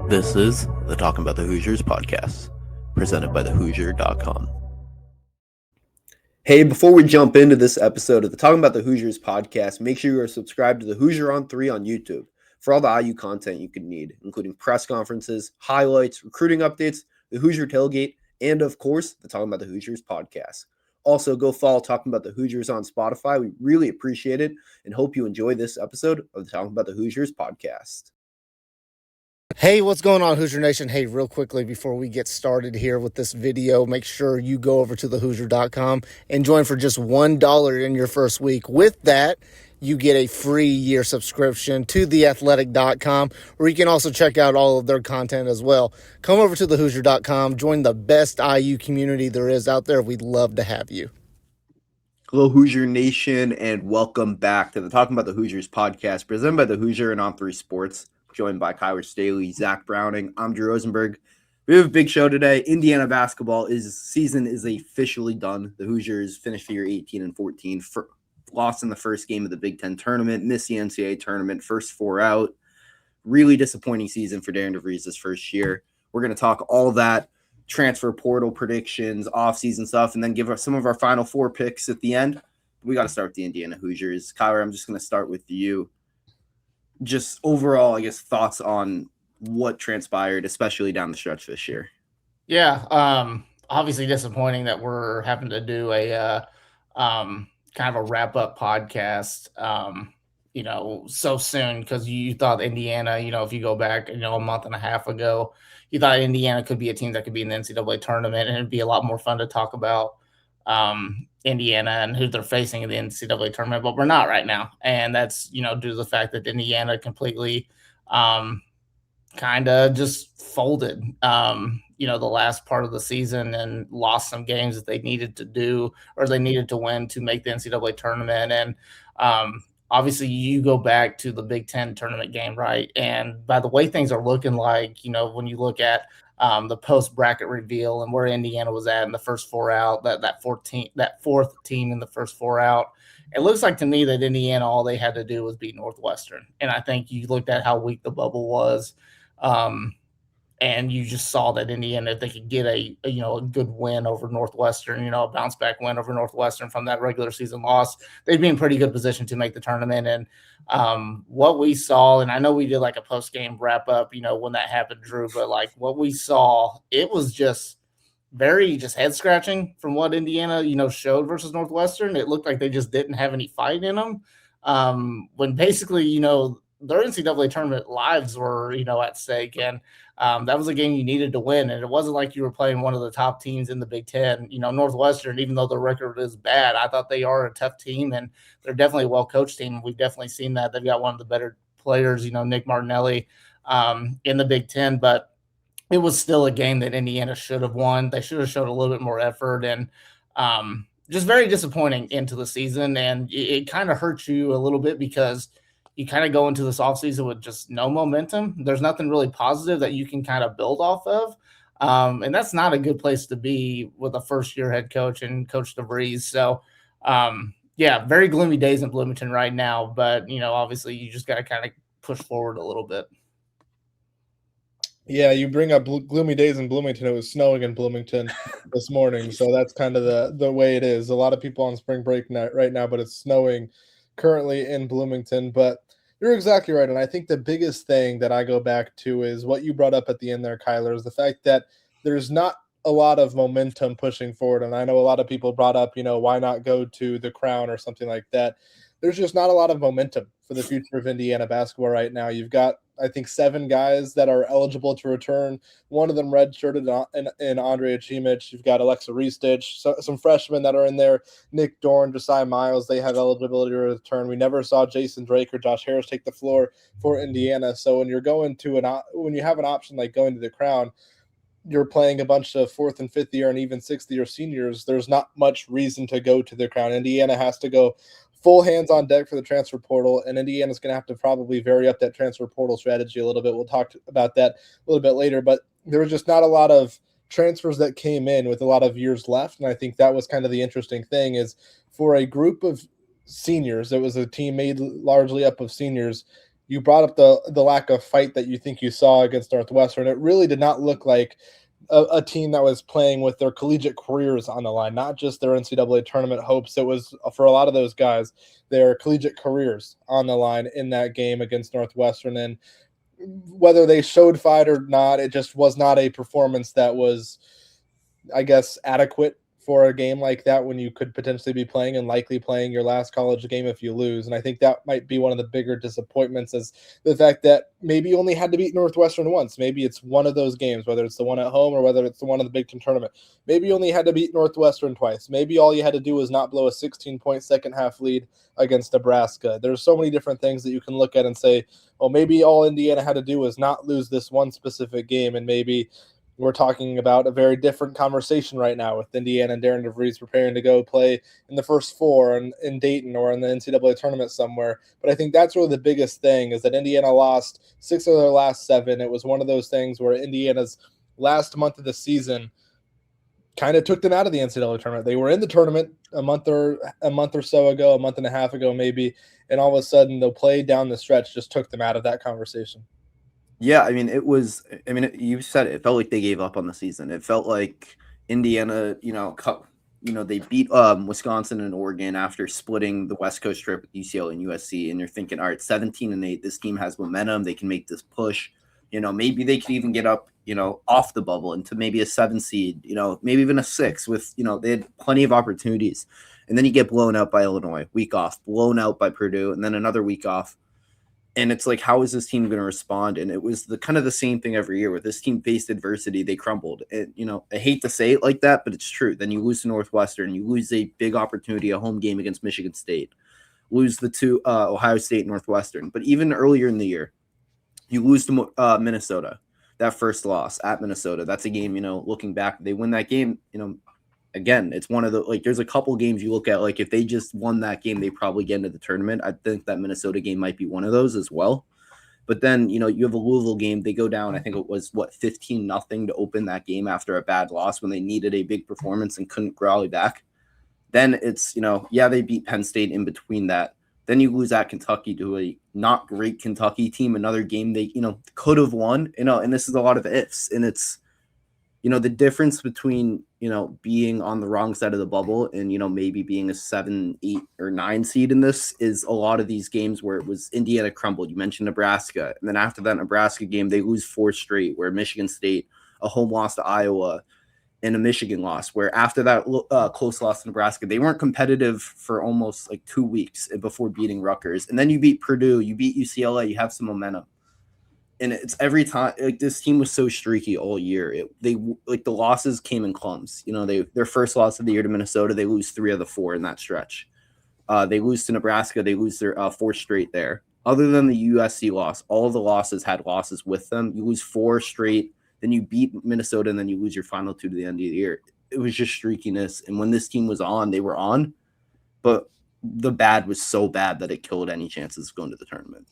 This is the Talkin Bout The Hoosiers podcast, presented by thehoosier.com. Hey, before we jump into this episode of the Talkin Bout The Hoosiers podcast, make sure you are subscribed to the Hoosier on 3 on YouTube for all the IU content you could need, including press conferences, highlights, recruiting updates, the Hoosier tailgate, and of course, the Talkin Bout The Hoosiers podcast. Also, go follow Talkin Bout The Hoosiers on Spotify. We really appreciate it and hope you enjoy this episode of the Talkin Bout The Hoosiers podcast. Hey, what's going on, Hoosier Nation? Hey, real quickly before we get started here with this video, make sure you go over to thehoosier.com and join for just $1 in your first week. With that, you get a free year subscription to theathletic.com, where you can also check out all of their content as well. Come over to thehoosier.com, join the best IU community there is out there. We'd love to have you. Hello, Hoosier Nation, and welcome back to the Talking About the Hoosiers podcast, presented by the Hoosier and On3 Sports, joined by Kyler Staley, Zach Browning. I'm Drew Rosenberg. We have a big show today. Indiana basketball season is officially done. The Hoosiers finished the year 18-14, lost in the first game of the Big Ten tournament, missed the NCAA tournament, first four out. Really disappointing season for Darian DeVries this first year. We're going to talk all that, transfer portal predictions, offseason stuff, and then give us some of our final four picks at the end. We got to start with the Indiana Hoosiers. Kyler, I'm just going to start with you. Just overall, I guess, thoughts on what transpired, especially down the stretch this year. Yeah, obviously disappointing that we're having to do a kind of a wrap-up podcast, so soon, because you thought Indiana, if you go back, a month and a half ago, you thought Indiana could be a team that could be in the NCAA tournament, and it'd be a lot more fun to talk about Indiana and who they're facing in the NCAA tournament, but we're not right now. And that's, due to the fact that Indiana completely kind of just folded, the last part of the season and lost some games that they needed to do, or they needed to win to make the NCAA tournament. And obviously you go back to the Big Ten tournament game, right? And by the way things are looking like, when you look at the post bracket reveal and where Indiana was at in the first four out, that fourth team in the first four out, it looks like to me that Indiana, all they had to do was beat Northwestern. And I think you looked at how weak the bubble was, and you just saw that Indiana, if they could get a good win over Northwestern, a bounce back win over Northwestern from that regular season loss, they'd be in pretty good position to make the tournament. And what we saw, and I know we did like a post game wrap up, when that happened, Drew, but like what we saw, it was just very head scratching from what Indiana, showed versus Northwestern. It looked like they just didn't have any fight in them. When basically, their NCAA tournament lives were, at stake. And that was a game you needed to win. And it wasn't like you were playing one of the top teams in the Big Ten. Northwestern, even though the record is bad, I thought they are a tough team, and they're definitely a well-coached team. We've definitely seen that. They've got one of the better players, Nick Martinelli, in the Big Ten. But it was still a game that Indiana should have won. They should have showed a little bit more effort, and just very disappointing into the season. And it kind of hurts you a little bit because you kind of go into this offseason with just no momentum. There's nothing really positive that you can kind of build off of. And that's not a good place to be with a first-year head coach and Coach DeVries. So, very gloomy days in Bloomington right now. But, obviously you just got to kind of push forward a little bit. Yeah, you bring up gloomy days in Bloomington. It was snowing in Bloomington this morning. So that's kind of the way it is. A lot of people on spring break right now, but it's snowing currently in Bloomington. But you're exactly right. And I think the biggest thing that I go back to is what you brought up at the end there, Kyler, is the fact that there's not a lot of momentum pushing forward. And I know a lot of people brought up, why not go to the Crown or something like that. There's just not a lot of momentum for the future of Indiana basketball right now. You've got, I think, 7 guys that are eligible to return. One of them redshirted in Andrea Chimich. You've got Alexa Ristich, some freshmen that are in there. Nick Dorn, Josiah Miles, they have eligibility to return. We never saw Jason Drake or Josh Harris take the floor for Indiana. So when you're going to when you have an option like going to the Crown, you're playing a bunch of 4th and 5th year and even 6th year seniors. There's not much reason to go to the Crown. Indiana has to go full hands on deck for the transfer portal, and Indiana's going to have to probably vary up that transfer portal strategy a little bit. We'll talk about that a little bit later, but there was just not a lot of transfers that came in with a lot of years left, and I think that was kind of the interesting thing is for a group of seniors, it was a team made largely up of seniors, you brought up the lack of fight that you think you saw against Northwestern. It really did not look like a team that was playing with their collegiate careers on the line, not just their NCAA tournament hopes. It was, for a lot of those guys, their collegiate careers on the line in that game against Northwestern. And whether they showed fight or not, it just was not a performance that was, I guess, adequate for a game like that when you could potentially be playing and likely playing your last college game if you lose. And I think that might be one of the bigger disappointments, is the fact that maybe you only had to beat Northwestern once. Maybe it's one of those games, whether it's the one at home or whether it's the one in the Big Ten tournament. Maybe you only had to beat Northwestern twice. Maybe all you had to do was not blow a 16-point second half lead against Nebraska. There's so many different things that you can look at and say, well, maybe all Indiana had to do was not lose this one specific game, and maybe we're talking about a very different conversation right now with Indiana and Darian DeVries preparing to go play in the first four in Dayton or in the NCAA tournament somewhere. But I think that's really the biggest thing, is that Indiana lost 6 of their last 7. It was one of those things where Indiana's last month of the season kind of took them out of the NCAA tournament. They were in the tournament a month or so ago, a month and a half ago maybe, and all of a sudden the play down the stretch just took them out of that conversation. Yeah, I mean, you said it felt like they gave up on the season. It felt like Indiana, they beat Wisconsin and Oregon after splitting the West Coast trip with UCLA and USC, and you're thinking, all right, 17-8, this team has momentum, they can make this push. Maybe they could even get up, off the bubble into maybe a 7 seed, maybe even a 6 with, they had plenty of opportunities. And then you get blown out by Illinois, week off, blown out by Purdue, and then another week off. And it's like, how is this team going to respond? And it was the kind of the same thing every year. With this team faced adversity, they crumbled. And, I hate to say it like that, but it's true. Then you lose to Northwestern, you lose a big opportunity, a home game against Michigan State, lose the 2 Ohio State, Northwestern. But even earlier in the year, you lose to Minnesota, that first loss at Minnesota. That's a game, looking back, they win that game, again, it's one of the, there's a couple games you look at, if they just won that game, they probably get into the tournament. I think that Minnesota game might be one of those as well. But then, you have a Louisville game. They go down, I think it was, 15-0 to open that game after a bad loss when they needed a big performance and couldn't rally back. Then it's, they beat Penn State in between that. Then you lose at Kentucky to a not great Kentucky team, another game they, could have won, and this is a lot of ifs. And it's, the difference between, being on the wrong side of the bubble and, maybe being a 7, 8, or 9 seed in this is a lot of these games where it was Indiana crumbled. You mentioned Nebraska. And then after that Nebraska game, they lose 4 straight, where Michigan State, a home loss to Iowa, and a Michigan loss, where after that close loss to Nebraska, they weren't competitive for almost 2 weeks before beating Rutgers. And then you beat Purdue, you beat UCLA, you have some momentum. And it's every time, this team was so streaky all year. The losses came in clumps. Their first loss of the year to Minnesota, they lose 3 of the 4 in that stretch. They lose to Nebraska, they lose their 4th straight there. Other than the USC loss, all of the losses had losses with them. You lose 4 straight, then you beat Minnesota, and then you lose your final 2 to the end of the year. It was just streakiness. And when this team was on, they were on. But the bad was so bad that it killed any chances of going to the tournament.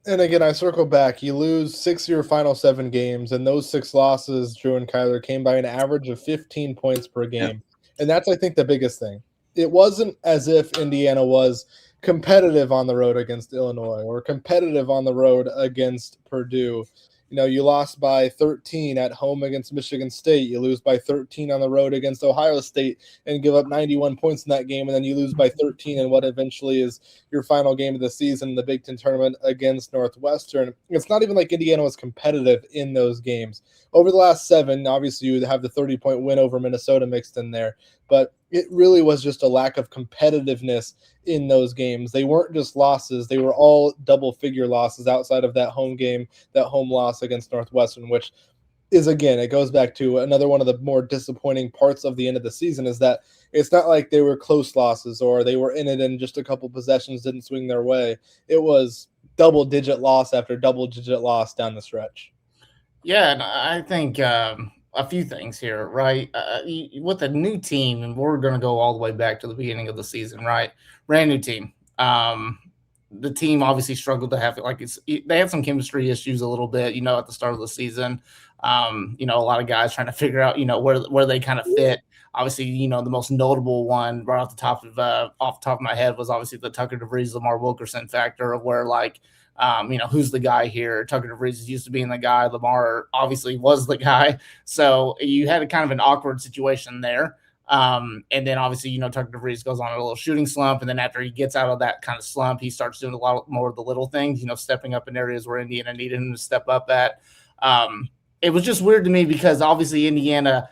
And again, I circle back. You lose 6 of your final 7 games, and those 6 losses, Drew and Kyler, came by an average of 15 points per game. Yeah. And that's, I think, the biggest thing. It wasn't as if Indiana was competitive on the road against Illinois or competitive on the road against Purdue. You lost by 13 at home against Michigan State. You lose by 13 on the road against Ohio State and give up 91 points in that game. And then you lose by 13 in what eventually is your final game of the season, the Big Ten tournament against Northwestern. It's not even like Indiana was competitive in those games. Over the last 7, obviously you have the 30-point win over Minnesota mixed in there, but it really was just a lack of competitiveness in those games. They weren't just losses. They were all double-figure losses outside of that home game, that home loss against Northwestern, which is, again, it goes back to another one of the more disappointing parts of the end of the season, is that it's not like they were close losses or they were in it and just a couple possessions didn't swing their way. It was double-digit loss after double-digit loss down the stretch. Yeah, and I think a few things here, right? With a new team, and we're going to go all the way back to the beginning of the season, right? Brand new team. The team obviously struggled to have they had some chemistry issues a little bit, at the start of the season. A lot of guys trying to figure out, where they kind of fit. Obviously, the most notable one right off the top of my head was obviously the Tucker DeVries, Lamar Wilkerson factor, of where Who's the guy here? Tucker DeVries is used to being the guy. Lamar obviously was the guy. So you had a kind of an awkward situation there. And then obviously, Tucker DeVries goes on a little shooting slump. And then after he gets out of that kind of slump, he starts doing a lot more of the little things, stepping up in areas where Indiana needed him to step up at. It was just weird to me because obviously Indiana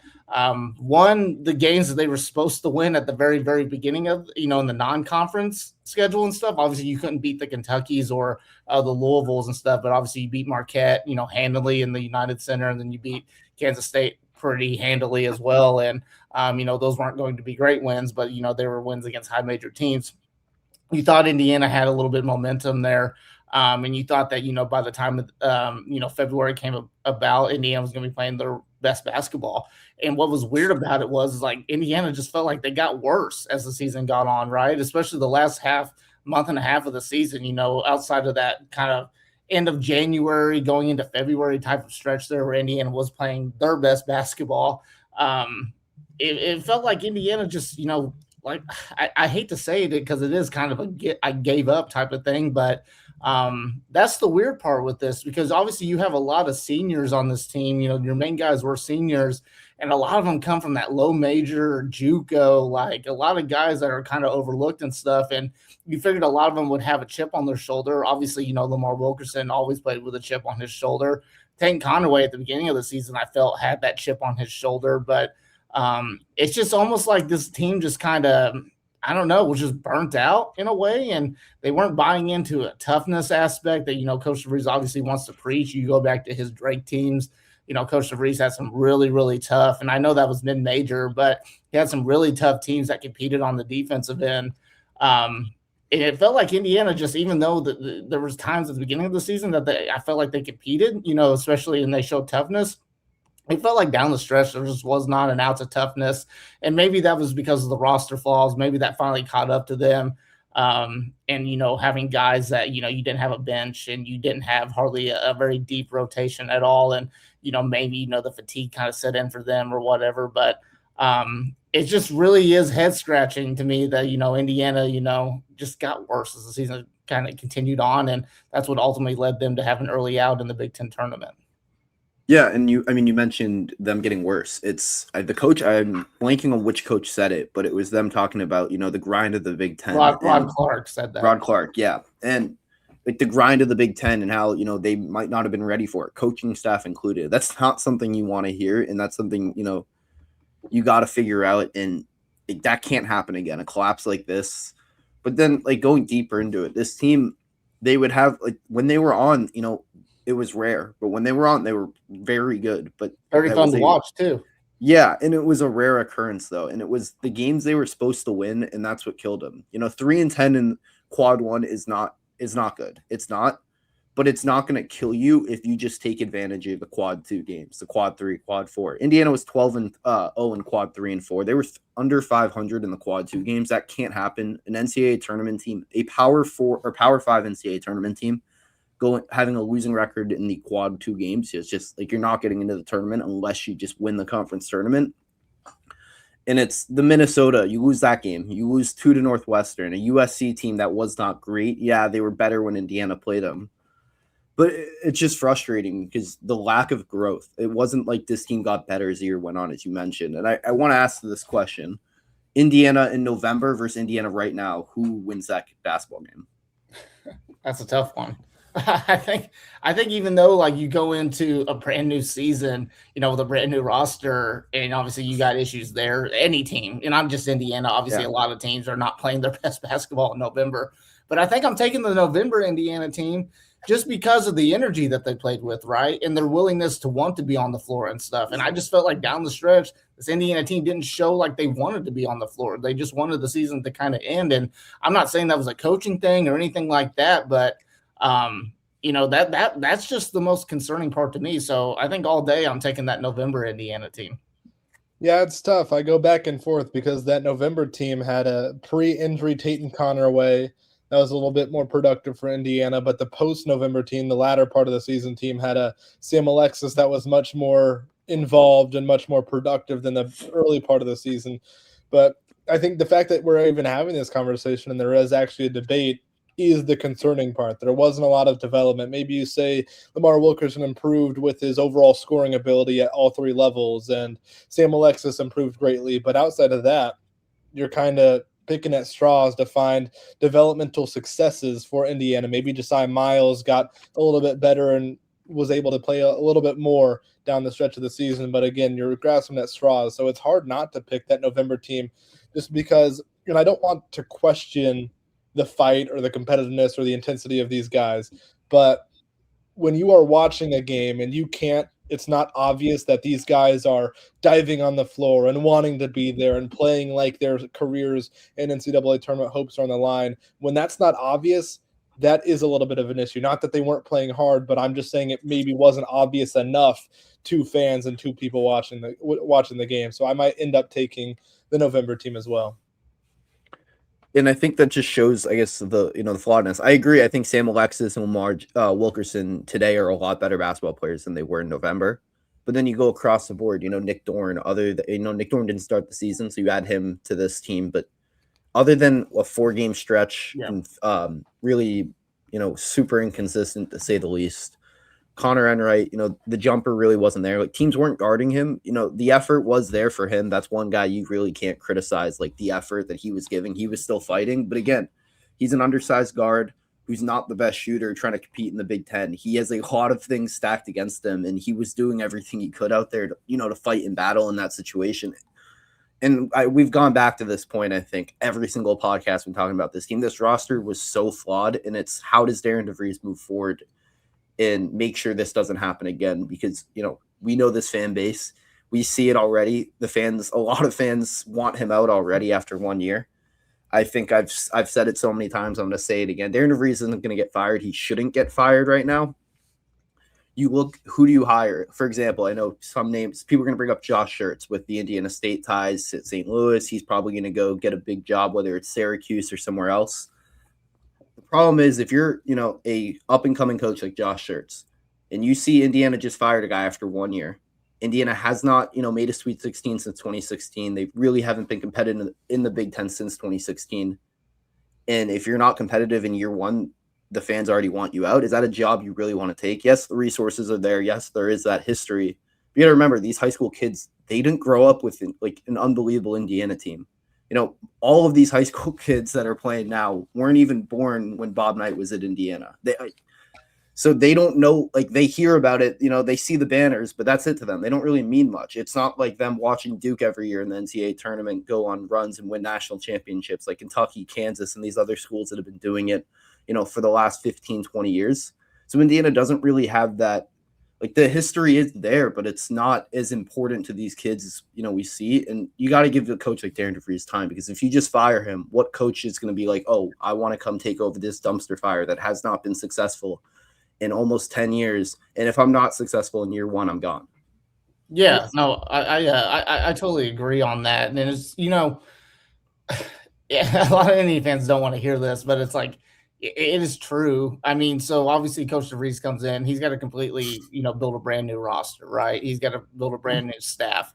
won the games that they were supposed to win at the very, very beginning of, in the non-conference schedule and stuff. Obviously, you couldn't beat the Kentuckys or the Louisvilles and stuff, but obviously you beat Marquette, handily in the United Center, and then you beat Kansas State pretty handily as well. And, those weren't going to be great wins, but, they were wins against high major teams. You thought Indiana had a little bit of momentum there. And you thought that, by the time, February came about, Indiana was going to be playing their best basketball. And what was weird about it was like Indiana just felt like they got worse as the season got on, right? Especially the last month and a half of the season, outside of that kind of end of January going into February type of stretch there where Indiana was playing their best basketball. It felt like Indiana just, like I hate to say it because it is kind of I gave up type of thing, but that's the weird part with this because obviously you have a lot of seniors on this team. Your main guys were seniors, and a lot of them come from that low major JUCO, like a lot of guys that are kind of overlooked and stuff. And you figured a lot of them would have a chip on their shoulder. Obviously, Lamar Wilkerson always played with a chip on his shoulder. Tank Conaway at the beginning of the season, I felt had that chip on his shoulder, but it's just almost like this team just kind of, I don't know, was just burnt out in a way, and they weren't buying into a toughness aspect that, Coach DeVries obviously wants to preach. You go back to his Drake teams, Coach DeVries had some really, really tough, and I know that was mid-major, but he had some really tough teams that competed on the defensive end. It felt like Indiana just, even though there was times at the beginning of the season that I felt like they competed, especially when they showed toughness. It felt like down the stretch, there just was not an ounce of toughness. And maybe that was because of the roster flaws. Maybe that finally caught up to them. And, having guys that, you didn't have a bench and you didn't have hardly a very deep rotation at all. And, maybe, the fatigue kind of set in for them or whatever. But it just really is head scratching to me that, Indiana, just got worse as the season kind of continued on. And that's what ultimately led them to have an early out in the Big Ten tournament. Yeah, and you mentioned them getting worse. It's the coach. I'm blanking on which coach said it, but it was them talking about the grind of the Big Ten. Rod Clark said that. Rod Clark, yeah, and like the grind of the Big Ten and how they might not have been ready for it, coaching staff included. That's not something you want to hear, and that's something you got to figure out, and that can't happen again. A collapse like this, but then going deeper into it, this team, they would have when they were on, it was rare, but when they were on, they were very good. But very fun to watch too. Yeah, and it was a rare occurrence though, and it was the games they were supposed to win, and that's what killed them. 3-10 in quad one is not good. It's not, but it's not going to kill you if you just take advantage of the quad 2 games, the quad 3, quad 4. Indiana was 12-0 in quad 3 and 4. They were under 500 in the quad 2 games. That can't happen. An NCAA tournament team, a power 4 or power 5 NCAA tournament team, having a losing record in the quad 2 games, it's just you're not getting into the tournament unless you just win the conference tournament. And it's the Minnesota, you lose that game. You lose 2 to Northwestern, a USC team that was not great. Yeah, they were better when Indiana played them. But it's just frustrating because the lack of growth. It wasn't like this team got better as the year went on, as you mentioned. And I want to ask this question. Indiana in November versus Indiana right now, who wins that basketball game? That's a tough one. I think even though you go into a brand new season, with a brand new roster, and obviously you got issues there, any team, and I'm just Indiana, obviously a lot of teams are not playing their best basketball in November, but I think I'm taking the November Indiana team just because of the energy that they played with, right? And their willingness to want to be on the floor and stuff. And I just felt like down the stretch, this Indiana team didn't show like they wanted to be on the floor. They just wanted the season to kind of end. And I'm not saying that was a coaching thing or anything like that, but that's just the most concerning part to me. So I think all day I'm taking that November Indiana team. Yeah, it's tough. I go back and forth because that November team had a pre-injury Tatum Conaway that was a little bit more productive for Indiana, but the post-November team, the latter part of the season team, had a Sam Alexis that was much more involved and much more productive than the early part of the season. But I think the fact that we're even having this conversation and there is actually a debate, he is the concerning part. There wasn't a lot of development. Maybe you say Lamar Wilkerson improved with his overall scoring ability at all three levels, and Sam Alexis improved greatly. But outside of that, you're kind of picking at straws to find developmental successes for Indiana. Maybe Josiah Miles got a little bit better and was able to play a little bit more down the stretch of the season. But again, you're grasping at straws. So it's hard not to pick that November team just because, and I don't want to question the fight or the competitiveness or the intensity of these guys. But when you are watching a game and it's not obvious that these guys are diving on the floor and wanting to be there and playing like their careers and NCAA tournament hopes are on the line. When that's not obvious, that is a little bit of an issue. Not that they weren't playing hard, but I'm just saying it maybe wasn't obvious enough to fans and to people watching the game. So I might end up taking the November team as well. And I think that just shows, I guess, the flawedness. I agree. I think Sam Alexis and Lamar Wilkerson today are a lot better basketball players than they were in November. But then you go across the board, Nick Dorn. Nick Dorn didn't start the season, so you add him to this team. But other than a 4-game stretch, and really, super inconsistent to say the least. Connor Enright, the jumper really wasn't there. Like, teams weren't guarding him. The effort was there for him. That's one guy you really can't criticize, like the effort that he was giving. He was still fighting. But again, he's an undersized guard who's not the best shooter trying to compete in the Big Ten. He has a lot of things stacked against him, and he was doing everything he could out there to fight and battle in that situation. And we've gone back to this point, I think, every single podcast we're talking about this team. This roster was so flawed, and it's how does Darian DeVries move forward and make sure this doesn't happen again? Because, we know this fan base. We see it already. A lot of fans want him out already after 1 year. I think I've said it so many times, I'm going to say it again. Darian DeVries isn't going to get fired. He shouldn't get fired right now. You look, who do you hire? For example, I know some names, people are going to bring up Josh Schertz with the Indiana State ties at St. Louis. He's probably going to go get a big job, whether it's Syracuse or somewhere else. The problem is if you're, a up-and-coming coach like Josh Schertz, and you see Indiana just fired a guy after 1 year. Indiana has not, made a Sweet 16 since 2016. They really haven't been competitive in the Big Ten since 2016. And if you're not competitive in year one, the fans already want you out. Is that a job you really want to take? Yes, the resources are there. Yes, there is that history. But you got to remember, these high school kids, they didn't grow up with like an unbelievable Indiana team. All of these high school kids that are playing now weren't even born when Bob Knight was at Indiana. So they don't know, like, they hear about it, they see the banners, but that's it to them. They don't really mean much. It's not like them watching Duke every year in the NCAA tournament go on runs and win national championships like Kentucky, Kansas, and these other schools that have been doing it, for the last 15, 20 years. So Indiana doesn't really have that. Like, the history is there, but it's not as important to these kids as, we see. And you got to give a coach like Darian DeVries time, because if you just fire him, what coach is going to be like, oh, I want to come take over this dumpster fire that has not been successful in almost 10 years. And if I'm not successful in year one, I'm gone. Yeah, no, I totally agree on that. And it's, yeah, a lot of Indian fans don't want to hear this, but it's like, it is true. I mean, so obviously Coach DeVries comes in, he's got to completely, build a brand new roster, right? He's got to build a brand new staff.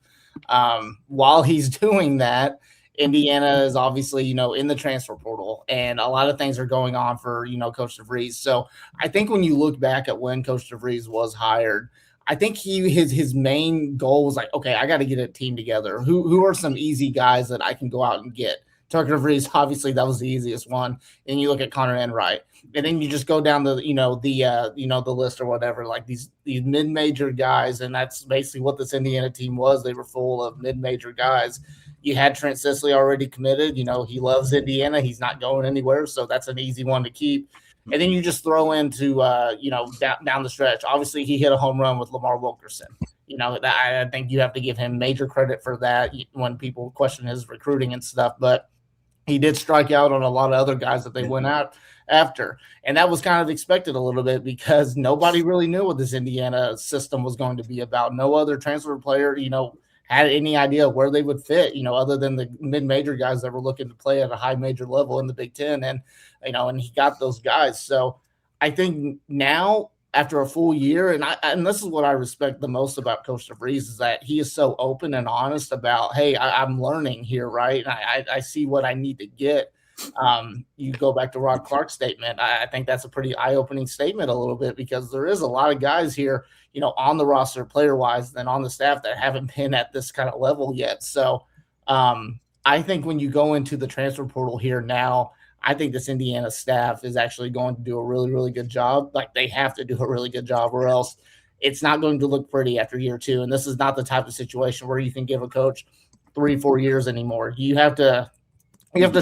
While he's doing that, Indiana is obviously, in the transfer portal, and a lot of things are going on for, Coach DeVries. So I think when you look back at when Coach DeVries was hired, I think his main goal was like, okay, I got to get a team together. Who are some easy guys that I can go out and get? Tucker DeVries, obviously that was the easiest one. And you look at Connor Enright, and then you just go down the the list or whatever, like these mid-major guys, and that's basically what this Indiana team was. They were full of mid-major guys. You had Trent Sisley already committed. He loves Indiana. He's not going anywhere, so that's an easy one to keep. And then you just throw into down the stretch. Obviously, he hit a home run with Lamar Wilkerson. I think you have to give him major credit for that when people question his recruiting and stuff. But he did strike out on a lot of other guys that they went out after. And that was kind of expected a little bit because nobody really knew what this Indiana system was going to be about. No other transfer player, had any idea where they would fit, other than the mid-major guys that were looking to play at a high major level in the Big Ten. And, and he got those guys. So I think now, after a full year, and this is what I respect the most about Coach DeVries, is that he is so open and honest about, hey, I'm learning here, right? And I see what I need to get. You go back to Rod Clark's statement. I think that's a pretty eye-opening statement a little bit, because there is a lot of guys here, on the roster player-wise and on the staff that haven't been at this kind of level yet. So I think when you go into the transfer portal here now, I think this Indiana staff is actually going to do a really, really good job. Like, they have to do a really good job, or else it's not going to look pretty after year two. And this is not the type of situation where you can give a coach 3-4 years anymore. You have to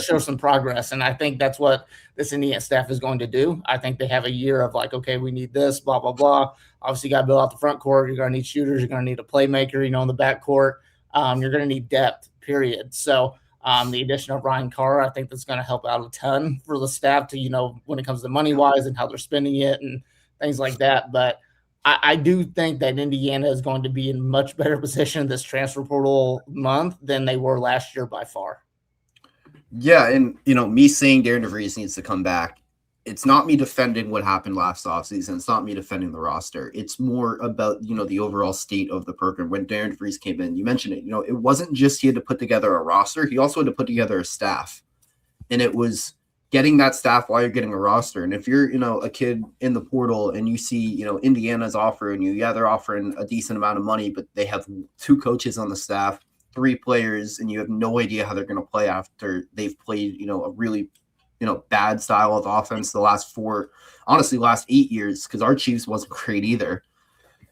show some progress. And I think that's what this Indiana staff is going to do. I think they have a year of like, okay, we need this, blah, blah, blah. Obviously, you got to build out the front court. You're going to need shooters. You're going to need a playmaker, in the back court. You're going to need depth, period. So the addition of Ryan Carr, I think that's going to help out a ton for the staff to, when it comes to money-wise and how they're spending it and things like that. But I do think that Indiana is going to be in much better position this transfer portal month than they were last year by far. Yeah, and me saying Darian DeVries needs to come back, it's not me defending what happened last offseason. It's not me defending the roster. It's more about, the overall state of the program. When Darian DeVries came in, you mentioned it, it wasn't just he had to put together a roster, he also had to put together a staff. And it was getting that staff while you're getting a roster. And if you're, a kid in the portal and you see, Indiana's offering you, they're offering a decent amount of money, but they have 2 coaches on the staff, 3 players, and you have no idea how they're going to play after they've played, a really, bad style of offense the last 8 years, because our Chiefs wasn't great either.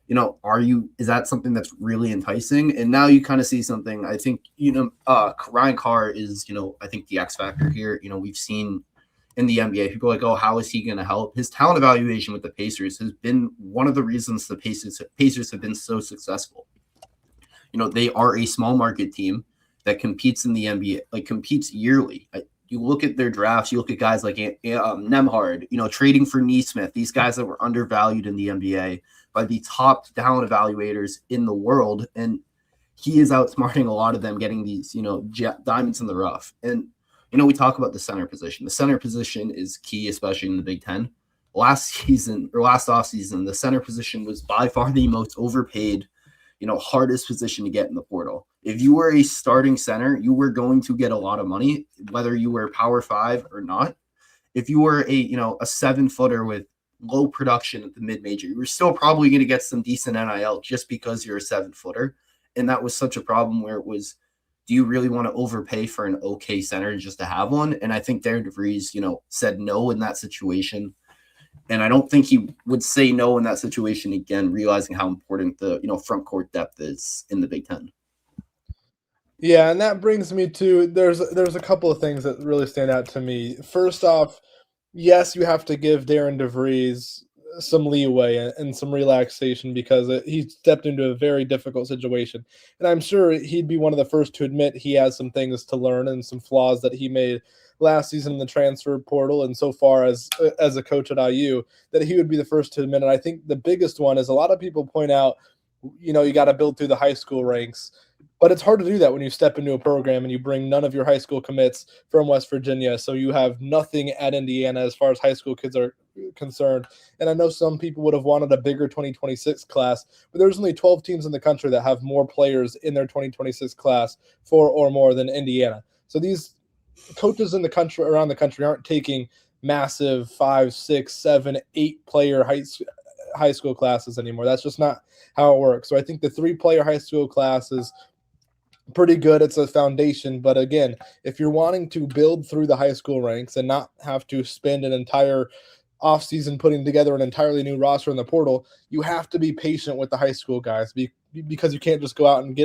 Is that something that's really enticing? And now you kind of see something. I think, Ryan Carr is, I think the X factor here. We've seen in the NBA, people are like, oh, how is he going to help? His talent evaluation with the Pacers has been one of the reasons the Pacers have been so successful. They are a small market team that competes in the NBA, like competes yearly. You look at their drafts, you look at guys like Nembhard, trading for Neesmith, these guys that were undervalued in the NBA by the top talent evaluators in the world. And he is outsmarting a lot of them, getting these, diamonds in the rough. And, we talk about the center position. The center position is key, especially in the Big Ten. Last offseason, the center position was by far the most overpaid, hardest position to get in the portal. If you were a starting center, you were going to get a lot of money, whether you were Power 5 or not. If you were a 7-footer with low production at the mid-major, you were still probably going to get some decent NIL just because you're a 7-footer. And that was such a problem where it was, do you really want to overpay for an okay center just to have one? And I think Darian DeVries, said no in that situation. And I don't think he would say no in that situation again, realizing how important the front court depth is in the Big Ten. Yeah, and that brings me to there's a couple of things that really stand out to me. First off, yes, you have to give Darian DeVries some leeway and some relaxation, because he stepped into a very difficult situation. And I'm sure he'd be one of the first to admit he has some things to learn and some flaws that he made last season in the transfer portal and so far as a coach at IU, that he would be the first to admit it. I think the biggest one is a lot of people point out, you got to build through the high school ranks. But it's hard to do that when you step into a program and you bring none of your high school commits from West Virginia. So you have nothing at Indiana as far as high school kids are concerned. And I know some people would have wanted a bigger 2026 class, but there's only 12 teams in the country that have more players in their 2026 class, 4 or more, than Indiana. So these coaches in the country, around the country, aren't taking massive 5, 6, 7, 8 player high school classes anymore. That's just not how it works. So I think the 3-player high school class is pretty good. It's a foundation. But again, if you're wanting to build through the high school ranks and not have to spend an entire offseason putting together an entirely new roster in the portal, you have to be patient with the high school guys, because you can't just go out and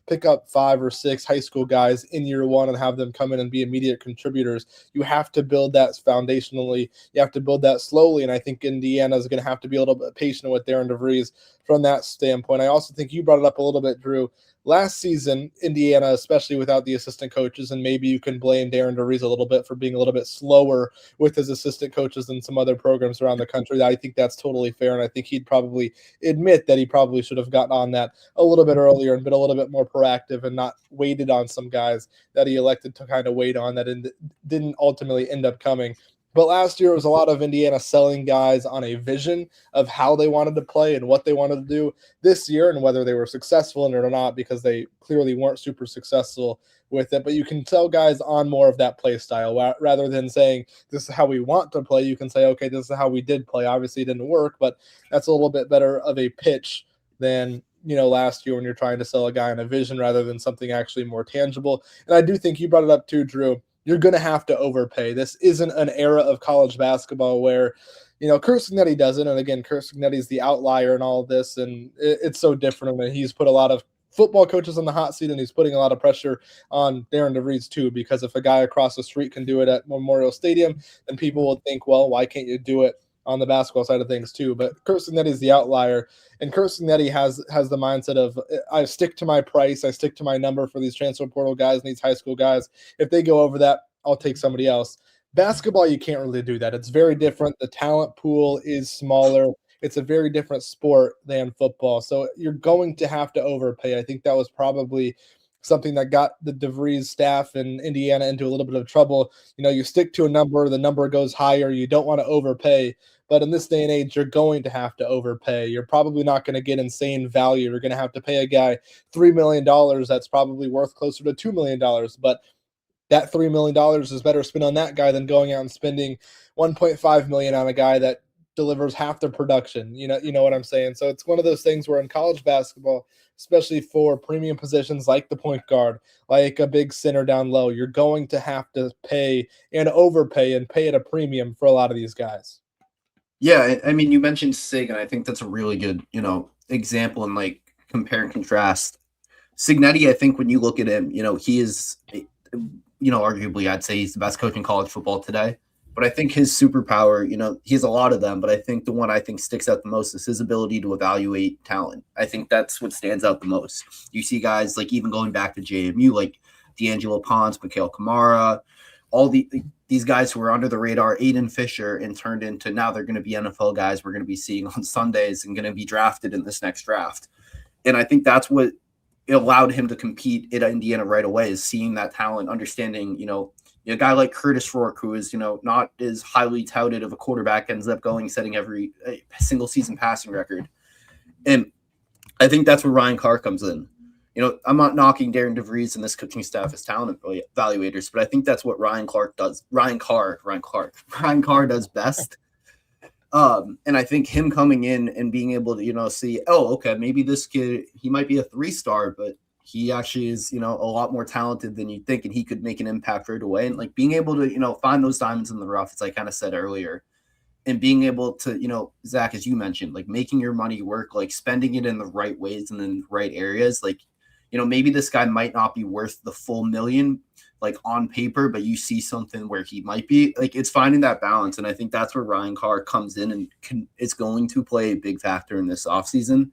pick up 5 or 6 high school guys in year one and have them come in and be immediate contributors. You have to build that foundationally. You have to build that slowly. And I think Indiana is going to have to be a little bit patient with Darian DeVries from that standpoint. I also think you brought it up a little bit, Drew. Last season, Indiana, especially without the assistant coaches, and maybe you can blame Darian DeVries a little bit for being a little bit slower with his assistant coaches than some other programs around the country. I think that's totally fair, and I think he'd probably admit that he probably should have gotten on that a little bit earlier and been a little bit more proactive and not waited on some guys that he elected to kind of wait on that didn't ultimately end up coming. But last year, it was a lot of Indiana selling guys on a vision of how they wanted to play and what they wanted to do this year, and whether they were successful in it or not, because they clearly weren't super successful with it. But you can sell guys on more of that play style rather than saying, this is how we want to play. You can say, okay, this is how we did play. Obviously, it didn't work, but that's a little bit better of a pitch than last year when you're trying to sell a guy on a vision rather than something actually more tangible. And I do think you brought it up too, Drew. You're going to have to overpay. This isn't an era of college basketball where, Curt Cignetti doesn't. And again, Curt Cignetti is the outlier in all of this. And it's so different. And he's put a lot of football coaches on the hot seat, and he's putting a lot of pressure on Darian DeVries too, because if a guy across the street can do it at Memorial Stadium, then people will think, well, why can't you do it on the basketball side of things too? But Curt Cignetti is the outlier, and Curt Cignetti has the mindset of, I stick to my price, I stick to my number for these transfer portal guys and these high school guys. If they go over that, I'll take somebody else. Basketball, you can't really do that. It's very different. The talent pool is smaller. It's a very different sport than football. So you're going to have to overpay. I think that was probably something that got the DeVries staff in Indiana into a little bit of trouble. You stick to a number, the number goes higher. You don't want to overpay. But in this day and age, you're going to have to overpay. You're probably not going to get insane value. You're going to have to pay a guy $3 million that's probably worth closer to $2 million. But that $3 million is better spent on that guy than going out and spending $1.5 million on a guy that delivers half their production. You know what I'm saying? So it's one of those things where in college basketball, especially for premium positions like the point guard, like a big center down low, you're going to have to pay and overpay and pay at a premium for a lot of these guys. Yeah, I mean, you mentioned Sig, and I think that's a really good, example and like compare and contrast. Cignetti, I think when you look at him, he is, arguably I'd say he's the best coach in college football today. But I think his superpower, he has a lot of them, but I think the one I think sticks out the most is his ability to evaluate talent. I think that's what stands out the most. You see guys like even going back to JMU, like D'Angelo Ponce, Mikhail Kamara, all these guys who were under the radar, Aiden Fisher, and turned into now they're going to be NFL guys we're going to be seeing on Sundays and going to be drafted in this next draft. And I think that's what it allowed him to compete at Indiana right away, is seeing that talent, understanding, a guy like Curtis Rourke, who is, not as highly touted of a quarterback, ends up setting every single season passing record. And I think that's where Ryan Carr comes in. I'm not knocking Darian DeVries and this coaching staff as talent evaluators, but I think that's what Ryan Carr does best. And I think him coming in and being able to, see, oh, okay, maybe this kid, he might be a 3-star, but he actually is, a lot more talented than you think, and he could make an impact right away. And like being able to, find those diamonds in the rough, as I kind of said earlier, and being able to, Zach, as you mentioned, like making your money work, like spending it in the right ways and in the right areas. Like, maybe this guy might not be worth the full million, like on paper, but you see something where he might be. Like, it's finding that balance. And I think that's where Ryan Carr comes in and is going to play a big factor in this offseason.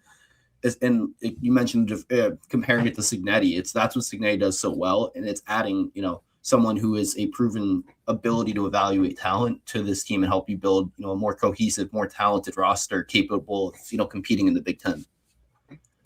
And you mentioned comparing it to Cignetti. That's what Cignetti does so well. And it's adding, someone who is a proven ability to evaluate talent to this team and help you build, a more cohesive, more talented roster capable of, competing in the Big Ten.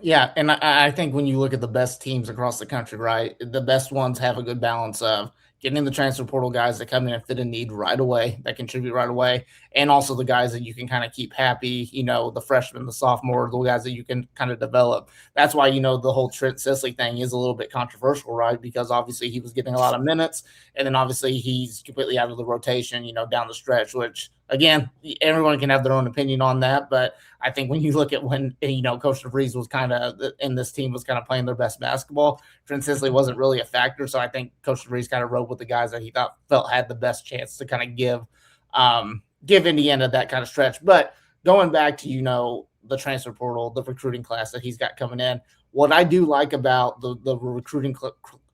Yeah, and I think when you look at the best teams across the country, right, the best ones have a good balance of getting in the transfer portal guys that come in and fit a need right away, that contribute right away, and also the guys that you can kind of keep happy, the freshmen, the sophomore, the guys that you can kind of develop. That's why, the whole Trent Sisley thing is a little bit controversial, right, because obviously he was getting a lot of minutes, and then obviously he's completely out of the rotation, down the stretch, which, again, everyone can have their own opinion on that, but I think when you look at when, Coach DeVries was kind of, and this team was kind of playing their best basketball, Trent Sisley wasn't really a factor. So I think Coach DeVries kind of rode with the guys that he felt had the best chance to kind of give Indiana that kind of stretch. But going back to, the transfer portal, the recruiting class that he's got coming in, what I do like about the recruiting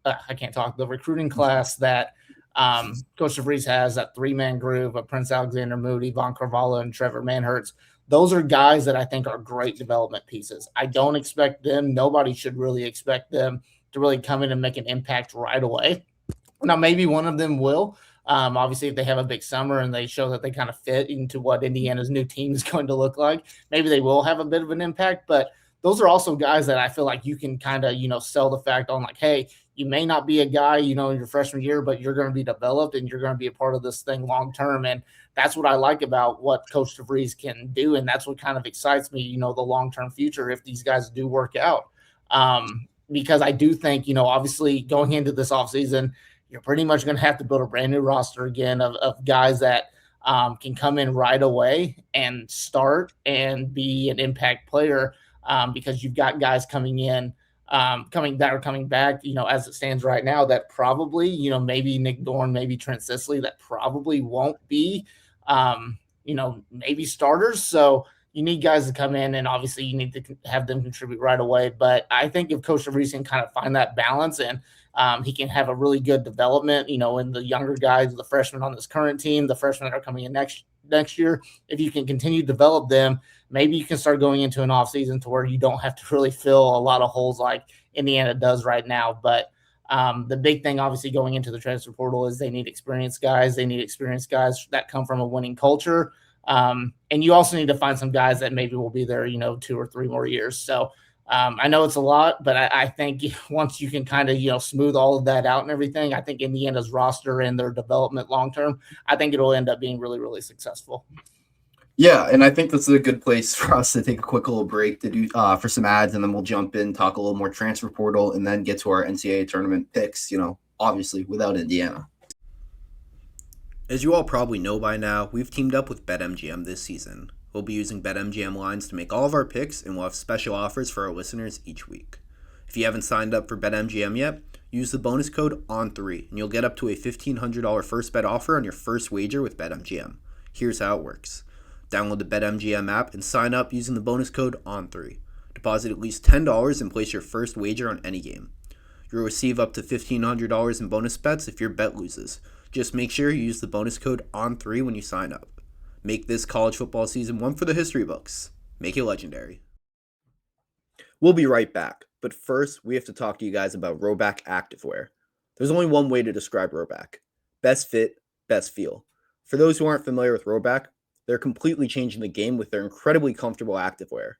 the recruiting class that Coach DeVries has, that 3-man group of Prince Alexander Moody, Von Carvalho, and Trevor Manhertz. Those are guys that I think are great development pieces. I don't expect them. Nobody should really expect them to really come in and make an impact right away. Now, maybe one of them will. Obviously, if they have a big summer and they show that they kind of fit into what Indiana's new team is going to look like, maybe they will have a bit of an impact. But those are also guys that I feel like you can kind of, sell the fact on like, hey, You may not be a guy, in your freshman year, but you're going to be developed and you're going to be a part of this thing long term. And that's what I like about what Coach DeVries can do. And that's what kind of excites me, the long-term future if these guys do work out. Because I do think, obviously going into this offseason, you're pretty much going to have to build a brand new roster again of guys that can come in right away and start and be an impact player because you've got guys coming in, coming back, as it stands right now that probably, maybe Nick Dorn, maybe Trent Sisley, that probably won't be, maybe starters. So you need guys to come in, and obviously you need to have them contribute right away. But I think if Coach DeVries can kind of find that balance and he can have a really good development, in the younger guys, the freshmen on this current team, the freshmen that are coming in next year, if you can continue to develop them, maybe you can start going into an offseason to where you don't have to really fill a lot of holes like Indiana does right now. But the big thing, obviously, going into the transfer portal is they need experienced guys. They need experienced guys that come from a winning culture. And you also need to find some guys that maybe will be there, 2 or 3 more years. So I know it's a lot, but I think once you can kind of, smooth all of that out and everything, I think Indiana's roster and their development long-term, I think it'll end up being really, really successful. Yeah, and I think this is a good place for us to take a quick little break to do for some ads, and then we'll jump in, talk a little more transfer portal, and then get to our NCAA tournament picks, obviously without Indiana. As you all probably know by now, we've teamed up with BetMGM this season. We'll be using BetMGM lines to make all of our picks, and we'll have special offers for our listeners each week. If you haven't signed up for BetMGM yet, use the bonus code ON3, and you'll get up to a $1,500 first bet offer on your first wager with BetMGM. Here's how it works. Download the BetMGM app and sign up using the bonus code ON3. Deposit at least $10 and place your first wager on any game. You'll receive up to $1,500 in bonus bets if your bet loses. Just make sure you use the bonus code ON3 when you sign up. Make this college football season one for the history books. Make it legendary. We'll be right back, but first we have to talk to you guys about Rhoback Activewear. There's only one way to describe Rhoback. Best fit, best feel. For those who aren't familiar with Rhoback, they're completely changing the game with their incredibly comfortable activewear.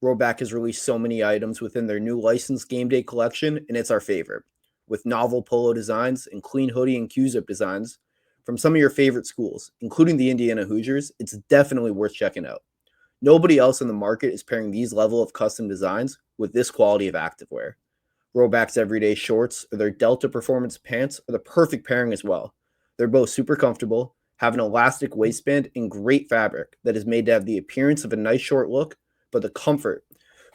Rhoback has released so many items within their new licensed game day collection, and it's our favorite. With novel polo designs and clean hoodie and Q-zip designs from some of your favorite schools, including the Indiana Hoosiers, it's definitely worth checking out. Nobody else in the market is pairing these level of custom designs with this quality of activewear. Rhoback's everyday shorts or their Delta Performance pants are the perfect pairing as well. They're both super comfortable, have an elastic waistband, and great fabric that is made to have the appearance of a nice short look, but the comfort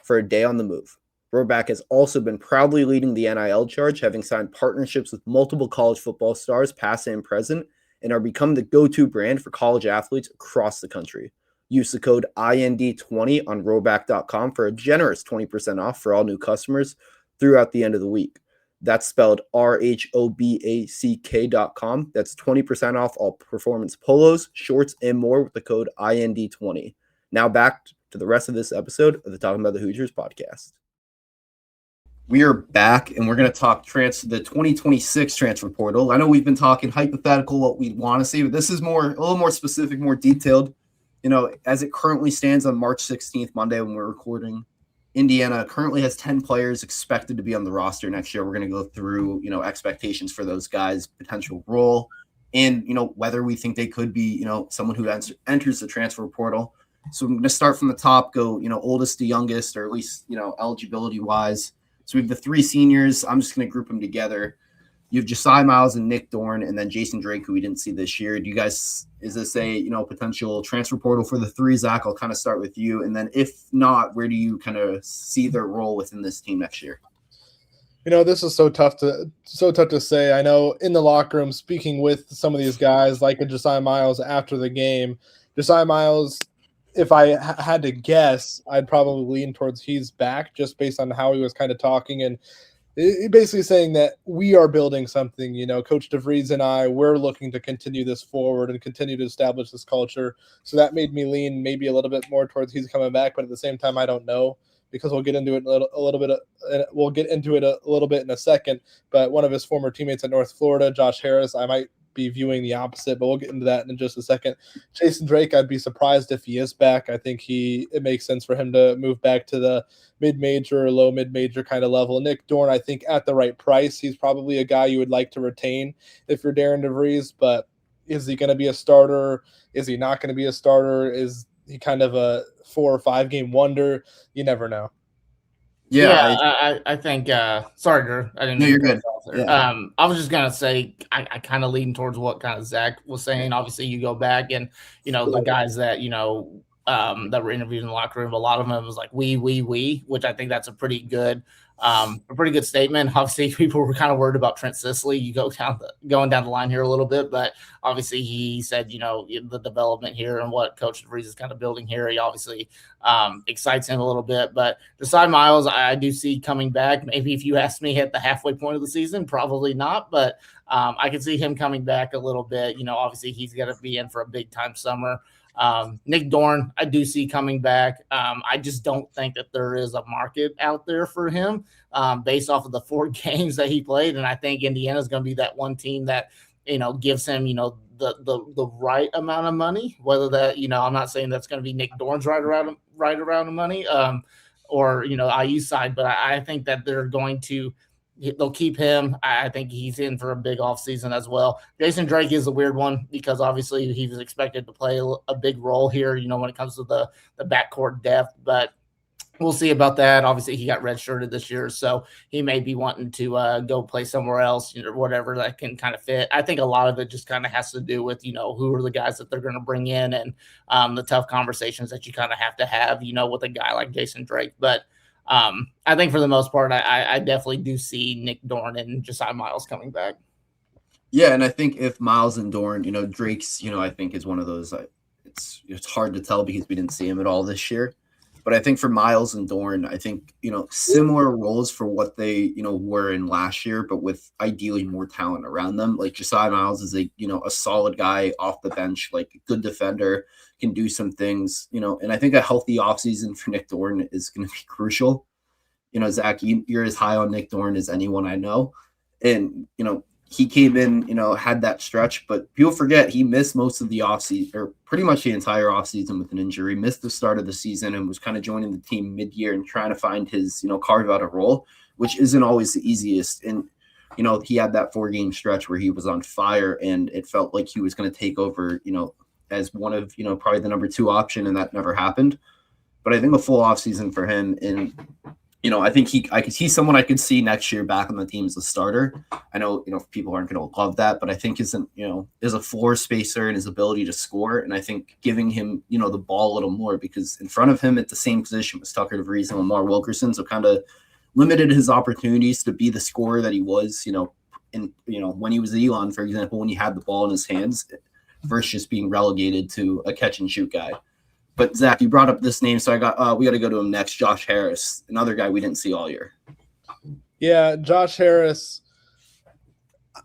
for a day on the move. Rhoback has also been proudly leading the NIL charge, having signed partnerships with multiple college football stars, past and present, and are becoming the go-to brand for college athletes across the country. Use the code IND20 on Rhoback.com for a generous 20% off for all new customers throughout the end of the week. That's spelled RHOBACK.com. That's 20% off all performance polos, shorts, and more with the code IND20. Now back to the rest of this episode of the Talking About the Hoosiers podcast. We are back, and we're going to talk the 2026 transfer portal. I know we've been talking hypothetical, what we want to see, but this is a little more specific, more detailed. As it currently stands on March 16th, Monday, when we're recording, Indiana currently has 10 players expected to be on the roster next year. We're going to go through, expectations for those guys, potential role, and, whether we think they could be, someone who enters the transfer portal. So I'm going to start from the top, go, oldest to youngest, or at least, eligibility wise. So we have the 3 seniors. I'm just going to group them together. You have Josiah Miles and Nick Dorn, and then Jason Drake, who we didn't see this year. Is this a, potential transfer portal for the 3? Zach, I'll kind of start with you. And then if not, where do you kind of see their role within this team next year? This is so tough to say. I know in the locker room, speaking with some of these guys, like a Josiah Miles after the game, Josiah Miles, if I had to guess, I'd probably lean towards he's back just based on how he was kind of talking and basically saying that we are building something. Coach DeVries and we're looking to continue this forward and continue to establish this culture. So that made me lean maybe a little bit more towards he's coming back, but at the same time, I don't know, because we'll get into it a little bit in a second. But one of his former teammates at North Florida, Josh Harris, I might be viewing the opposite, but we'll get into that in just a second. Jason Drake, I'd be surprised if he is back. I think it makes sense for him to move back to the mid-major or low mid-major kind of level. Nick Dorn, I think at the right price, he's probably a guy you would like to retain if you're Darian DeVries, but is he going to be a starter? Is he not going to be a starter? Is he kind of a 4 or 5 game wonder? You never know. I think. Sorry, Drew. I didn't. No, you're good. Yeah. I was just gonna say I kind of lean towards what kind of Zach was saying. Obviously, you go back and the guys that that were interviewed in the locker room. A lot of them was like we, which I think that's a pretty good statement. Obviously, people were kind of worried about Trent Sisley. You going down the line here a little bit, but obviously he said, the development here and what Coach DeVries is kind of building here. He obviously excites him a little bit, but Josiah Miles, I do see coming back. Maybe if you asked me at the halfway point of the season, probably not, but I can see him coming back a little bit. Obviously he's going to be in for a big time summer. Nick Dorn, I do see coming back. I just don't think that there is a market out there for him based off of the 4 games that he played. And I think Indiana is going to be that one team that, gives him, the right amount of money, whether that, I'm not saying that's going to be Nick Dorn's right around the money or, IU side, but I think that they'll keep him. I think he's in for a big offseason as well. Jason Drake is a weird one because obviously he was expected to play a big role here, when it comes to the backcourt depth, but we'll see about that. Obviously he got redshirted this year, so he may be wanting to go play somewhere else, whatever that can kind of fit. I think a lot of it just kind of has to do with, who are the guys that they're going to bring in and the tough conversations that you kind of have to have, with a guy like Jason Drake. But I think for the most part, I definitely do see Nick Dorn and Josiah Miles coming back. Yeah, and I think if Miles and Dorn, Drake's, I think is one of those. It's hard to tell because we didn't see him at all this year. But I think for Miles and Dorn, I think, similar roles for what they, were in last year, but with ideally more talent around them. Like Josiah Miles is a solid guy off the bench, like a good defender, can do some things, and I think a healthy offseason for Nick Dorn is going to be crucial. Zach, you're as high on Nick Dorn as anyone I know. And, he came in, had that stretch, but people forget he missed most of the offseason, or pretty much the entire offseason with an injury, missed the start of the season and was kind of joining the team mid-year and trying to find his, carve out a role, which isn't always the easiest. And, he had that 4-game stretch where he was on fire and it felt like he was going to take over, as one of, probably the number 2 option, and that never happened. But I think a full offseason for him, and I think he's someone I could see next year back on the team as a starter. I know, people aren't going to love that, but I think is a floor spacer and his ability to score. And I think giving him, the ball a little more, because in front of him at the same position was Tucker DeVries and Lamar Wilkerson. So kind of limited his opportunities to be the scorer that he was, when he was at Elon, for example, when he had the ball in his hands versus just being relegated to a catch and shoot guy. But Zach, you brought up this name, so we got to go to him next. Josh Harris, another guy we didn't see all year. Yeah, Josh Harris,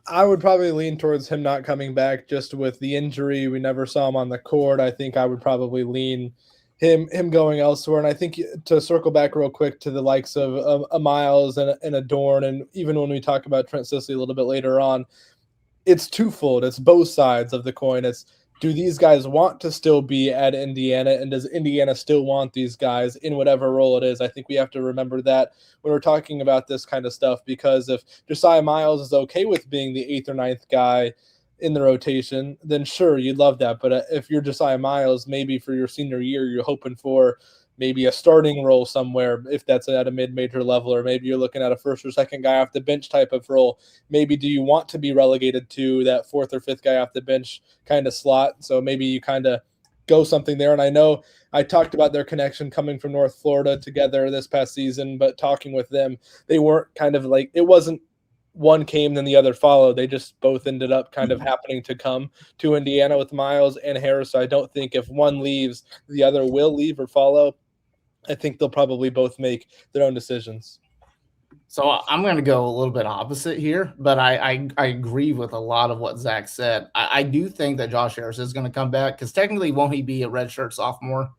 I would probably lean towards him not coming back just with the injury. We never saw him on the court. I think I would probably lean him going elsewhere. And I think to circle back real quick to the likes of a Miles and a Dorn, and even when we talk about Trent Sisley a little bit later on, it's twofold. It's both sides of the coin. It's, do these guys want to still be at Indiana, and does Indiana still want these guys in whatever role it is? I think we have to remember that when we're talking about this kind of stuff, because if Josiah Miles is okay with being the 8th or 9th guy in the rotation, then sure, you'd love that. But if you're Josiah Miles, maybe for your senior year, you're hoping for maybe a starting role somewhere, if that's at a mid-major level, or maybe you're looking at a 1st or 2nd guy off the bench type of role. Maybe do you want to be relegated to that 4th or 5th guy off the bench kind of slot? So maybe you kind of go something there. And I know I talked about their connection coming from North Florida together this past season, but talking with them, they weren't kind of like, it wasn't one came, then the other followed. They just both ended up kind of happening to come to Indiana with Miles and Harris. So I don't think if one leaves, the other will leave or follow. I think they'll probably both make their own decisions. So I'm going to go a little bit opposite here, but I agree with a lot of what Zach said. I do think that Josh Harris is going to come back, because technically, won't he be a redshirt sophomore?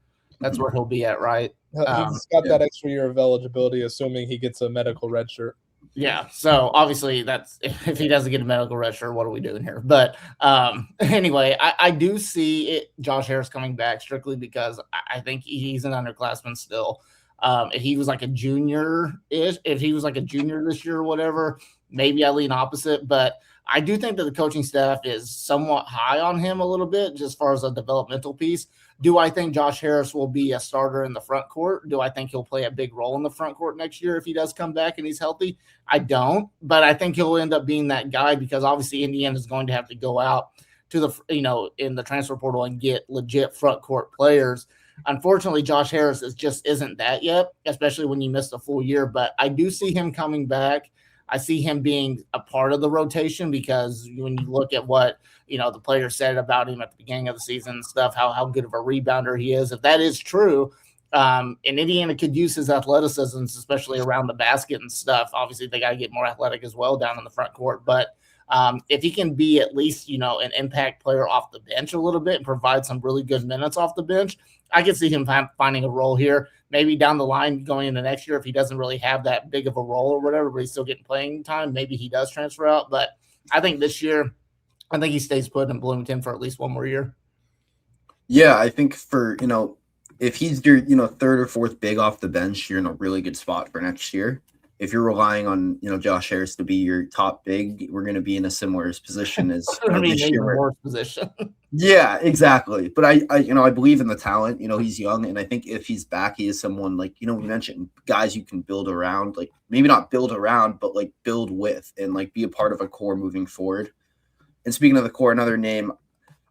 That's where he'll be at, right? He's got that extra year of eligibility, assuming he gets a medical redshirt. Yeah, so obviously that's if he doesn't get a medical red shirt, what are we doing here? But anyway, I do see it, Josh Harris coming back strictly because I think he's an underclassman still. If he was like a junior-ish, if he was like a junior this year or whatever, maybe I lean opposite. But I do think that the coaching staff is somewhat high on him a little bit, just as far as a developmental piece. Do I think Josh Harris will be a starter in the front court? Do I think he'll play a big role in the front court next year if he does come back and he's healthy? I don't, but I think he'll end up being that guy because obviously Indiana is going to have to go out to the, in the transfer portal and get legit front court players. Unfortunately, Josh Harris just isn't that yet, especially when you missed a full year. But I do see him coming back. I see him being a part of the rotation because when you look at what the players said about him at the beginning of the season and stuff, how good of a rebounder he is. If that is true, and Indiana could use his athleticism, especially around the basket and stuff. Obviously, they got to get more athletic as well down in the front court. But if he can be at least, an impact player off the bench a little bit and provide some really good minutes off the bench, I could see him finding a role here. Maybe down the line going into next year, if he doesn't really have that big of a role or whatever, but he's still getting playing time, maybe he does transfer out. But I think this year, I think he stays put in Bloomington for at least one more year. Yeah, I think for, if he's your, third or fourth big off the bench, you're in a really good spot for next year. If you're relying on, Josh Harris to be your top big, we're going to be in a similar position as this year. Worse position. Yeah, exactly. But I believe in the talent. He's young, and I think if he's back, he is someone like, we mentioned guys you can build around, like maybe not build around, but like build with and like be a part of a core moving forward. And speaking of the core, another name,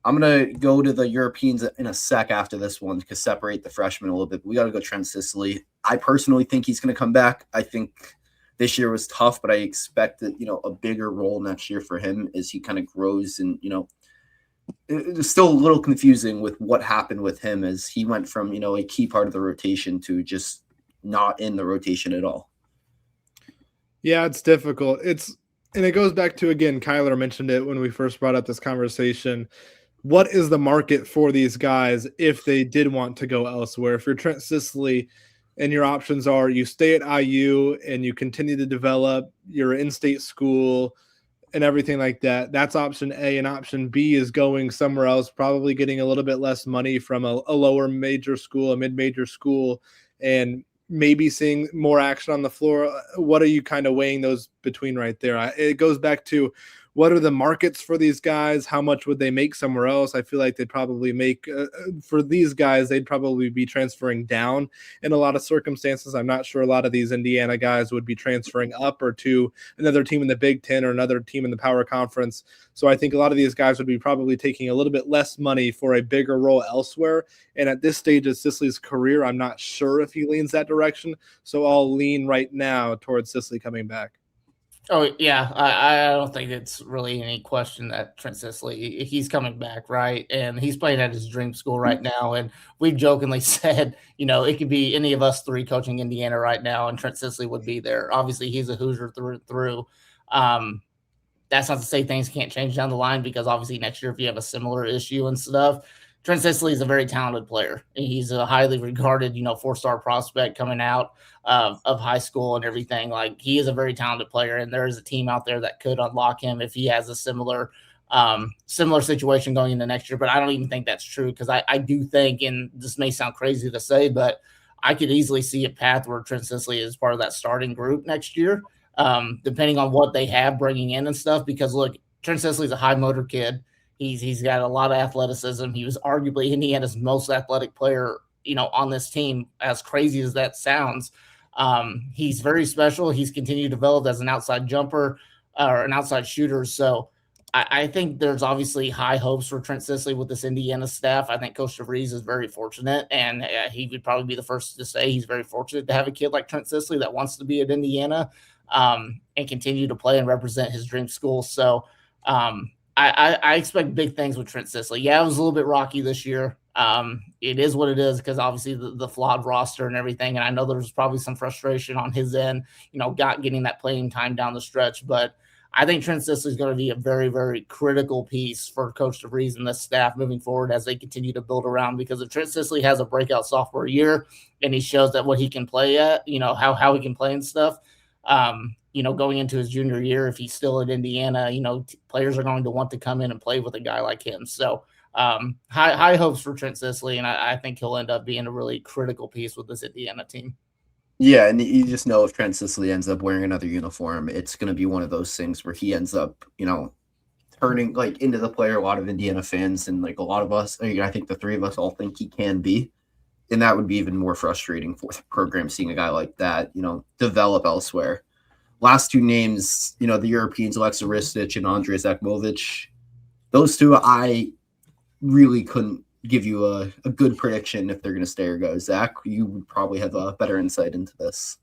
I'm going to go to the Europeans in a sec after this one to separate the freshmen a little bit. We got to go Trent Sicily. I personally think he's going to come back. I think this year was tough, but I expect that, a bigger role next year for him as he kind of grows. And, it's still a little confusing with what happened with him as he went from, a key part of the rotation to just not in the rotation at all. Yeah, it's difficult. And it goes back to, again, Kyler mentioned it when we first brought up this conversation. What is the market for these guys if they did want to go elsewhere? If you're Trent Sicily and your options are you stay at IU and you continue to develop your in-state school and everything like that, that's option A. And option B is going somewhere else, probably getting a little bit less money from a lower major school, a mid-major school, and maybe seeing more action on the floor. What are you kind of weighing those between right there? It goes back to what are the markets for these guys? How much would they make somewhere else? I feel like they'd probably make for these guys, they'd probably be transferring down in a lot of circumstances. I'm not sure a lot of these Indiana guys would be transferring up or to another team in the Big Ten or another team in the Power Conference. So I think a lot of these guys would be probably taking a little bit less money for a bigger role elsewhere. And at this stage of Sicily's career, I'm not sure if he leans that direction. So I'll lean right now towards Sicily coming back. Oh, yeah. I don't think it's really any question that Trent Sicily, he's coming back, right? And he's playing at his dream school right now. And we've jokingly said, it could be any of us three coaching Indiana right now, and Trent Sicily would be there. Obviously, he's a Hoosier through and through. That's not to say things can't change down the line because obviously next year if you have a similar issue and stuff, Trent Sicily is a very talented player. He's a highly regarded, 4-star prospect coming out of high school and everything. Like, he is a very talented player, and there is a team out there that could unlock him if he has a similar situation going into next year. But I don't even think that's true because I do think, and this may sound crazy to say, but I could easily see a path where Trent Sicily is part of that starting group next year, depending on what they have bringing in and stuff. Because, look, Trent Sicily is a high motor kid. He's got a lot of athleticism. He was arguably Indiana's most athletic player, on this team, as crazy as that sounds. He's very special. He's continued to develop as an outside jumper or an outside shooter. So I think there's obviously high hopes for Trent Sicily with this Indiana staff. I think Coach DeVries is very fortunate, and he would probably be the first to say he's very fortunate to have a kid like Trent Sicily that wants to be at Indiana and continue to play and represent his dream school. So I expect big things with Trent Sicily. Yeah, it was a little bit rocky this year. It is what it is because obviously the flawed roster and everything. And I know there's probably some frustration on his end, getting that playing time down the stretch. But I think Trent Sicily is going to be a very, very critical piece for Coach DeVries and the staff moving forward as they continue to build around. Because if Trent Sicily has a breakout sophomore year and he shows that what he can play at, how he can play and stuff, going into his junior year, if he's still at Indiana, players are going to want to come in and play with a guy like him. So high hopes for Trent Sisley, and I think he'll end up being a really critical piece with this Indiana team. Yeah, and you just know if Trent Sisley ends up wearing another uniform, it's going to be one of those things where he ends up, turning like into the player a lot of Indiana fans and like a lot of us, I think the three of us all think he can be. And that would be even more frustrating for the program seeing a guy like that, develop elsewhere. Last two names, the Europeans, Alexa Ristic and Andrej Zakmovic. Those two, I really couldn't give you a good prediction if they're going to stay or go. Zach, you would probably have a better insight into this.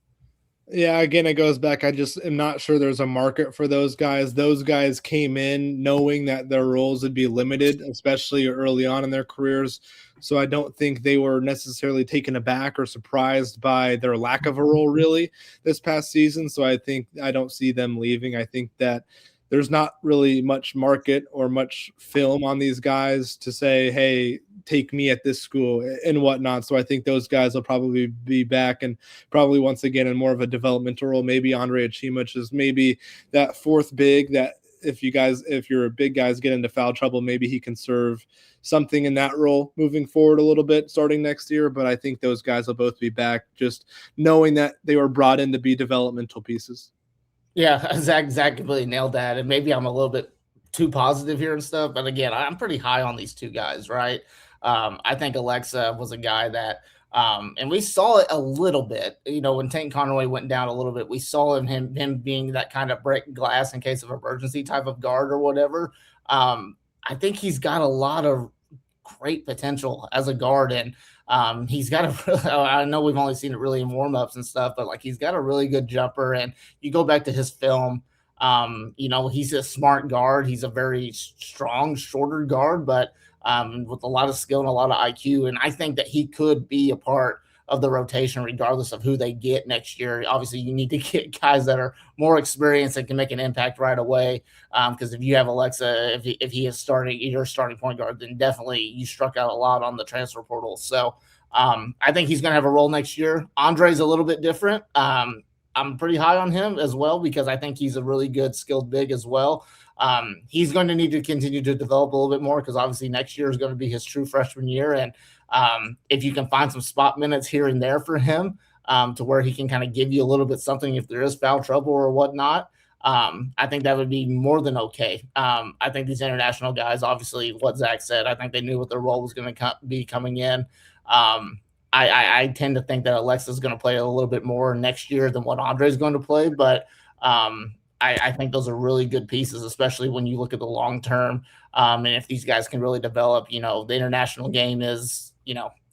Yeah, again, it goes back. I just am not sure there's a market for those guys. Those guys came in knowing that their roles would be limited, especially early on in their careers. So I don't think they were necessarily taken aback or surprised by their lack of a role really this past season. So I don't see them leaving. I think that there's not really much market or much film on these guys to say, hey, take me at this school and whatnot. So I think those guys will probably be back and probably once again in more of a developmental role. Maybe Andre Achimich is maybe that fourth big that if you're a big guys get into foul trouble, maybe he can serve something in that role moving forward a little bit starting next year. But I think those guys will both be back just knowing that they were brought in to be developmental pieces. Yeah, Zach completely nailed that. And maybe I'm a little bit too positive here and stuff. But again, I'm pretty high on these two guys, right? I think Alexa was a guy that, and we saw it a little bit, when Tank Conway went down a little bit, we saw him being that kind of break glass in case of emergency type of guard or whatever. I think he's got a lot of great potential as a guard, and he's got I know we've only seen it really in warmups and stuff, but like he's got a really good jumper. And you go back to his film, he's a smart guard. He's a very strong, shorter guard, but with a lot of skill and a lot of IQ. And I think that he could be a part of the rotation regardless of who they get next year. Obviously, you need to get guys that are more experienced and can make an impact right away. Because if you have Alexa, if he is your starting point guard, then definitely you struck out a lot on the transfer portal. So I think he's going to have a role next year. Andre's a little bit different. I'm pretty high on him as well because I think he's a really good skilled big as well. He's going to need to continue to develop a little bit more because obviously next year is going to be his true freshman year. And if you can find some spot minutes here and there for him to where he can kind of give you a little bit something if there is foul trouble or whatnot, I think that would be more than okay. I think these international guys, obviously what Zach said, I think they knew what their role was going to be coming in. I tend to think that Alexa's going to play a little bit more next year than what Andre's going to play, but I think those are really good pieces, especially when you look at the long term. And if these guys can really develop, the international game is,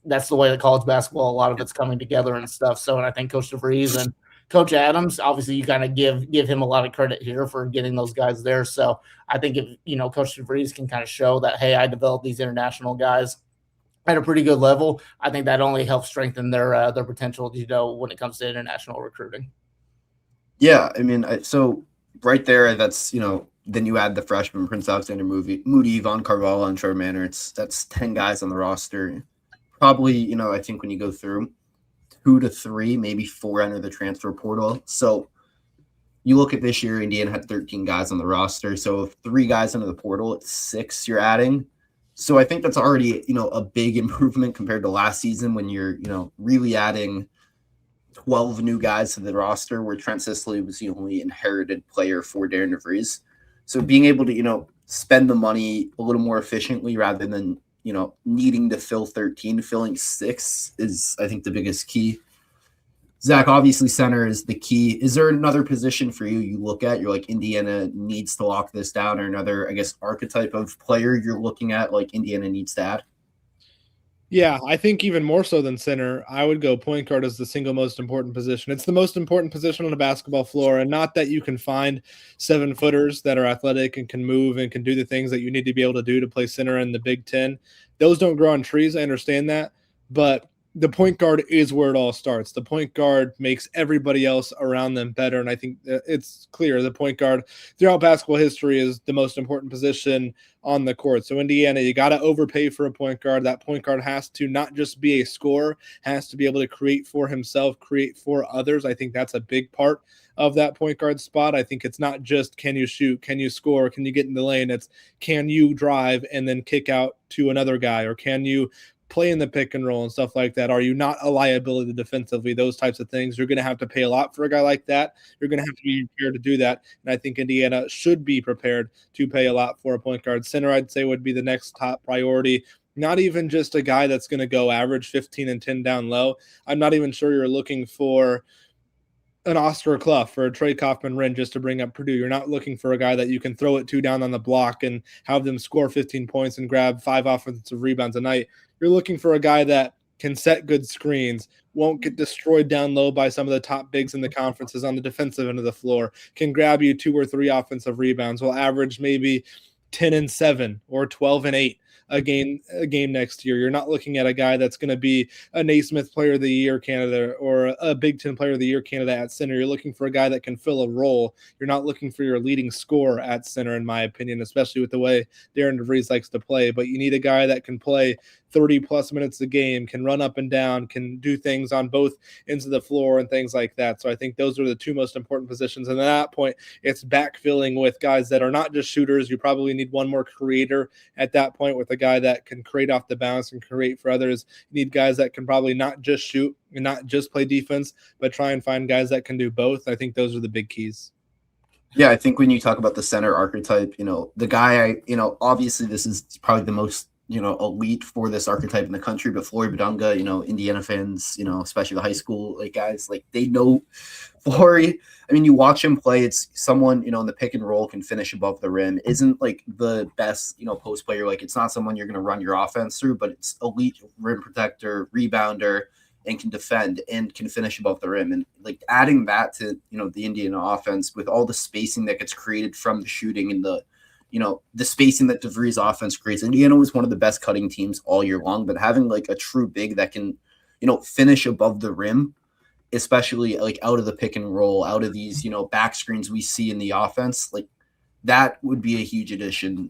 that's the way of college basketball. A lot of it's coming together and stuff. So, and I think Coach DeVries and Coach Adams, obviously you kind of give him a lot of credit here for getting those guys there. So I think if, Coach DeVries can kind of show that, hey, I developed these international guys at a pretty good level, I think that only helps strengthen their potential, when it comes to international recruiting. Yeah, I mean, so right there, that's, then you add the freshman, Prince Alexander Moody, Yvonne Carvalho, and Trevor Manor. That's 10 guys on the roster. Probably, I think when you go through 2 to 3, maybe 4 enter the transfer portal. So you look at this year, Indiana had 13 guys on the roster. So if 3 guys into the portal, it's 6 you're adding. So I think that's already, a big improvement compared to last season when you're, really adding 12 new guys to the roster where Trent Sisley was the only inherited player for Darian DeVries. So being able to, spend the money a little more efficiently rather than, needing to fill 13, filling 6 is, I think, the biggest key. Zach, obviously center is the key. Is there another position for you look at? You're like, Indiana needs to lock this down, or another, I guess, archetype of player you're looking at like Indiana needs to add? Yeah, I think even more so than center, I would go point guard as the single most important position. It's the most important position on a basketball floor, and not that you can find 7-footers that are athletic and can move and can do the things that you need to be able to do to play center in the Big Ten. Those don't grow on trees. I understand that, but the point guard is where it all starts. The point guard makes everybody else around them better. And I think it's clear the point guard throughout basketball history is the most important position on the court. So Indiana, you got to overpay for a point guard. That point guard has to not just be a scorer, has to be able to create for himself, create for others. I think that's a big part of that point guard spot. I think it's not just can you shoot, can you score, can you get in the lane? It's can you drive and then kick out to another guy, or can you play in the pick and roll and stuff like that? Are you not a liability defensively? Those types of things. You're going to have to pay a lot for a guy like that. You're going to have to be prepared to do that. And I think Indiana should be prepared to pay a lot for a point guard. Center, I'd say, would be the next top priority. Not even just a guy that's going to go average 15 and 10 down low. I'm not even sure you're looking for an Oscar Clough or a Trey Kaufman-Renn just to bring up Purdue. You're not looking for a guy that you can throw it to down on the block and have them score 15 points and grab 5 offensive rebounds a night. You're looking for a guy that can set good screens, won't get destroyed down low by some of the top bigs in the conferences on the defensive end of the floor, can grab you 2 or 3 offensive rebounds, will average maybe 10 and 7 or 12 and 8 a game next year. You're not looking at a guy that's going to be a Naismith Player of the Year candidate or a Big Ten Player of the Year candidate at center. You're looking for a guy that can fill a role. You're not looking for your leading scorer at center, in my opinion, especially with the way Darian DeVries likes to play. But you need a guy that can play 30-plus minutes a game, can run up and down, can do things on both ends of the floor and things like that. So I think those are the 2 most important positions. And at that point, it's backfilling with guys that are not just shooters. You probably need one more creator at that point, with a guy that can create off the bounce and create for others. You need guys that can probably not just shoot and not just play defense, but try and find guys that can do both. I think those are the big keys. Yeah, I think when you talk about the center archetype, the guy, obviously this is probably the most, elite for this archetype in the country, but Flory Badunga, Indiana fans, especially the high school guys, they know Flory. I mean, you watch him play, it's someone, in the pick and roll can finish above the rim, isn't the best, post player. It's not someone you're going to run your offense through, but it's elite rim protector, rebounder, and can defend and can finish above the rim. And adding that to, the Indiana offense with all the spacing that gets created from the shooting and the spacing that DeVries offense creates. Indiana was one of the best cutting teams all year long, but having a true big that can, finish above the rim, especially out of the pick and roll, out of these, back screens we see in the offense, that would be a huge addition.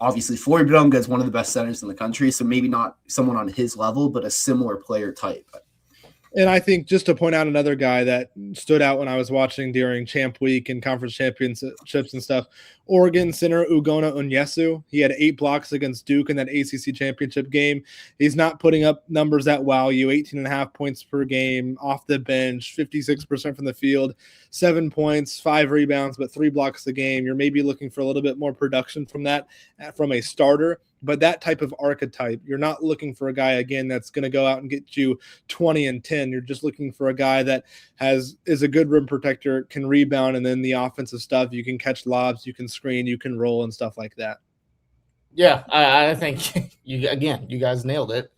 Obviously Flory Badunga is one of the best centers in the country, so maybe not someone on his level, but a similar player type. And I think just to point out another guy that stood out when I was watching during Champ Week and conference championships and stuff, Oregon center Ugonna Onyesu. He had 8 blocks against Duke in that ACC championship game. He's not putting up numbers that wow you, 18.5 points per game off the bench, 56% from the field, 7 points, 5 rebounds, but 3 blocks a game. You're maybe looking for a little bit more production from that from a starter. But that type of archetype, you're not looking for a guy, again, that's going to go out and get you 20 and 10. You're just looking for a guy that is a good rim protector, can rebound, and then the offensive stuff, you can catch lobs, you can screen, you can roll, and stuff like that. Yeah, I think you guys nailed it.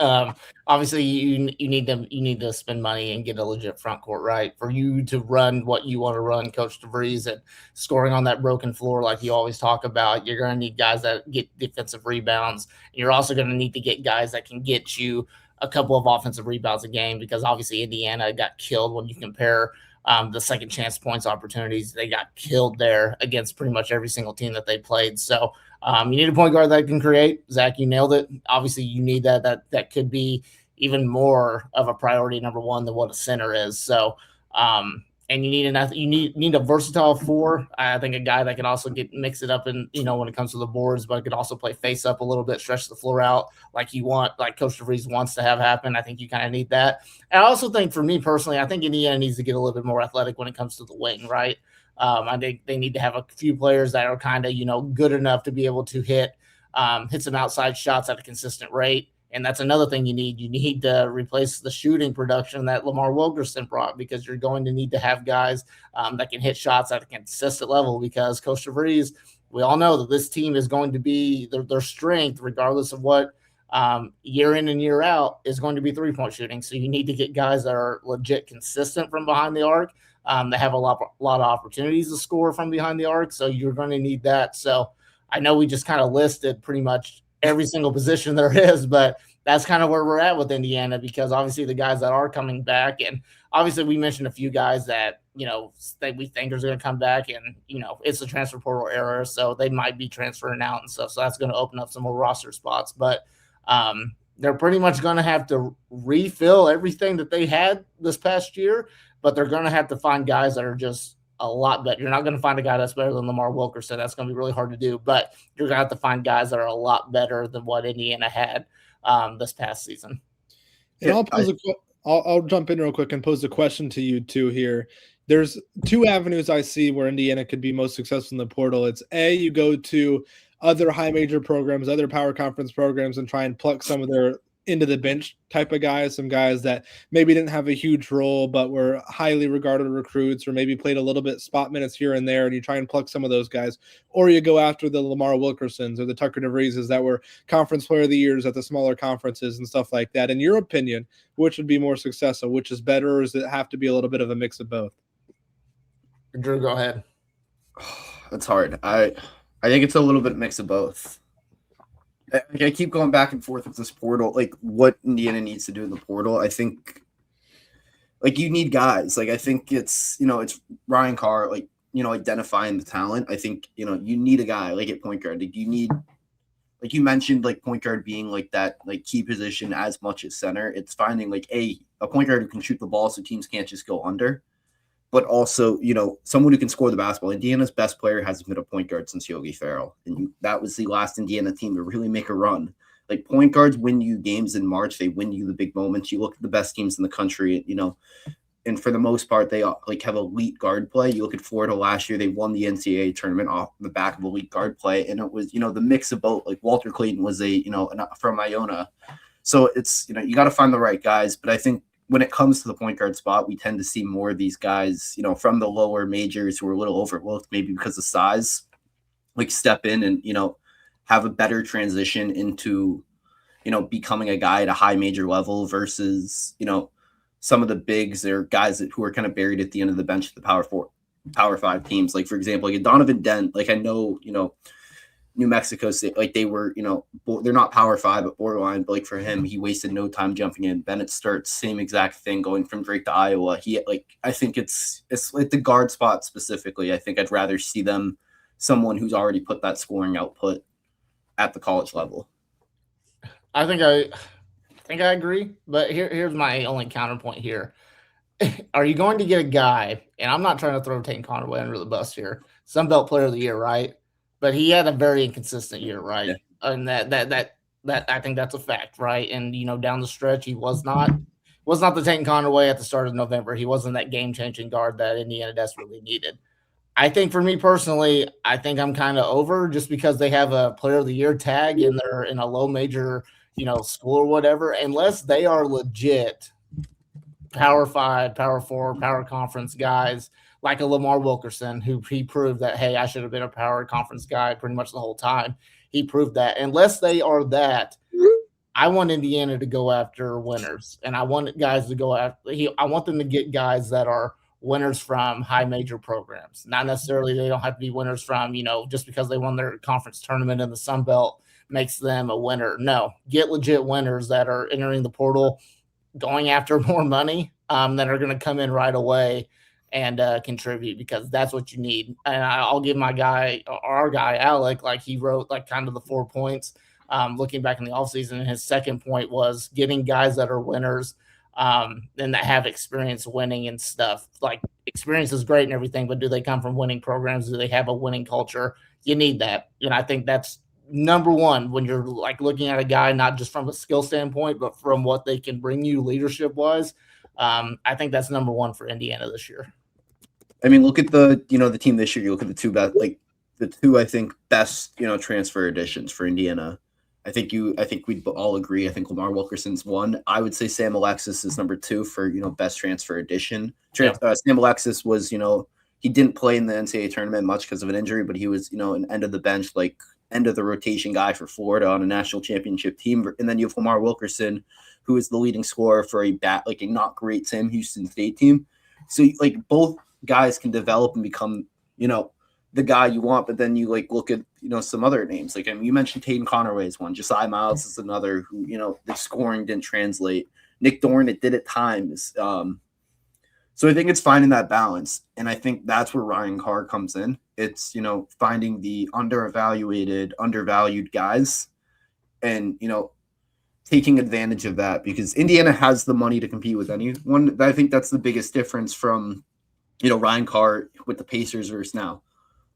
Obviously, you need to spend money and get a legit front court, right? For you to run what you want to run, Coach DeVries, and scoring on that broken floor like you always talk about, you're going to need guys that get defensive rebounds. You're also going to need to get guys that can get you a couple of offensive rebounds a game, because obviously Indiana got killed when you compare the second chance points opportunities. They got killed there against pretty much every single team that they played. So you need a point guard that can create. Zach, you nailed it. Obviously, you need that could be even more of a priority number one than what a center is. So, and you need a versatile 4. I think a guy that can also mix it up and when it comes to the boards, but could also play face up a little bit, stretch the floor out like Coach DeVries wants to have happen. I think you kind of need that. And I also think, for me personally, I think Indiana needs to get a little bit more athletic when it comes to the wing, right? I think they need to have a few players that are kind of, good enough to be able to hit some outside shots at a consistent rate. And that's another thing you need. You need to replace the shooting production that Lamar Wilkerson brought, because you're going to need to have guys that can hit shots at a consistent level, because Coach DeVries, we all know that this team is going to be their strength, regardless of what year in and year out, is going to be 3-point shooting. So you need to get guys that are legit consistent from behind the arc, that have a lot of opportunities to score from behind the arc. So you're going to need that. So I know we just kind of listed pretty much every single position there is, but that's kind of where we're at with Indiana, because obviously the guys that are coming back, and obviously we mentioned a few guys that, that we think are going to come back, and, it's the transfer portal era, so they might be transferring out and stuff. So that's going to open up some more roster spots. But they're pretty much going to have to refill everything that they had this past year, but they're going to have to find guys that are just a lot better. You're not going to find a guy that's better than Lamar Wilkerson. That's going to be really hard to do, but you're going to have to find guys that are a lot better than what Indiana had this past season. And I'll jump in real quick and pose a question to you two here. There's two avenues I see where Indiana could be most successful in the portal. It's A, you go to other high major programs, other power conference programs, and try and pluck some of their into the bench type of guys, some guys that maybe didn't have a huge role but were highly regarded recruits, or maybe played a little bit spot minutes here and there, and you try and pluck some of those guys. Or you go after the Lamar Wilkersons or the Tucker DeVrieses that were conference player of the years at the smaller conferences and stuff like that. In your opinion, which would be more successful? Which is better, or does it have to be a little bit of a mix of both? Drew, go ahead. That's hard. I think it's a little bit mix of both. I keep going back and forth with this portal, like what Indiana needs to do in the portal. I think, like, you need guys. Like, I think it's Ryan Carr, like, identifying the talent. I think, you need a guy like at point guard. Like, you need, like you mentioned, like point guard being like that, like key position as much as center. It's finding like a point guard who can shoot the ball so teams can't just go under, but also, someone who can score the basketball. Indiana's best player hasn't been a point guard since Yogi Ferrell. And that was the last Indiana team to really make a run. Like, point guards win you games in March. They win you the big moments. You look at the best teams in the country, and for the most part, they like have elite guard play. You look at Florida last year, they won the NCAA tournament off the back of elite guard play. And it was, the mix of both. Like, Walter Clayton was from Iona. So it's, you got to find the right guys. But I think when it comes to the point guard spot, we tend to see more of these guys, from the lower majors who are a little overlooked, maybe because of size, like step in and, have a better transition into, becoming a guy at a high major level versus, some of the bigs or guys who are kind of buried at the end of the bench at the Power 5 teams. Like, for example, like Donovan Dent, like I know, New Mexico State, like they were, they're not Power 5, but borderline. But like for him, he wasted no time jumping in. Bennett Sturts, same exact thing, going from Drake to Iowa. I think it's like the guard spot specifically. I think I'd rather see someone who's already put that scoring output at the college level. I think I agree, but here's my only counterpoint here. Are you going to get a guy, and I'm not trying to throw Tate Conaway under the bus here, Sun Belt Player of the Year, right? But he had a very inconsistent year, right? Yeah. And that I think that's a fact, right? And down the stretch, he was not the Tate Conaway at the start of November. He wasn't that game-changing guard that Indiana desperately needed. I think for me personally, I think I'm kind of over just because they have a Player of the Year tag and they're in a low major, school or whatever, unless they are legit Power 5, Power 4, Power Conference guys like a Lamar Wilkerson, who he proved that, hey, I should have been a Power Conference guy pretty much the whole time. He proved that. Unless they are that, I want Indiana to go after winners, and I want guys to go after. I want them to get guys that are winners from high major programs. Not necessarily they don't have to be winners from, just because they won their conference tournament in the Sun Belt makes them a winner. No, get legit winners that are entering the portal, going after more money, that are going to come in right away and contribute, because that's what you need. And I'll give our guy Alec, like he wrote like kind of the 4 points. Looking back in the offseason, and his second point was getting guys that are winners, and that have experience winning and stuff. Like, experience is great and everything, but do they come from winning programs? Do they have a winning culture? You need that. And I think that's number one when you're like looking at a guy, not just from a skill standpoint, but from what they can bring you leadership wise. I think that's number one for Indiana this year. I mean, look at the team this year. You look at the two best, I think best, transfer additions for Indiana. I think we'd all agree. I think Lamar Wilkerson's one. I would say Sam Alexis is number 2 for, best transfer addition. Sam Alexis was, he didn't play in the NCAA tournament much because of an injury, but he was, an end of the bench, like end of the rotation guy for Florida on a national championship team. And then you have Lamar Wilkerson, who is the leading scorer for a not great Sam Houston State team. So like both guys can develop and become, the guy you want, but then you like look at, some other names. Like, I mean, you mentioned Tatum Conaway is one. Josiah Miles is another who, the scoring didn't translate. Nick Dorn, it did at times. So I think it's finding that balance. And I think that's where Ryan Carr comes in. It's, finding the undervalued guys and, taking advantage of that, because Indiana has the money to compete with anyone. I think that's the biggest difference from, Ryan Carr with the Pacers versus now.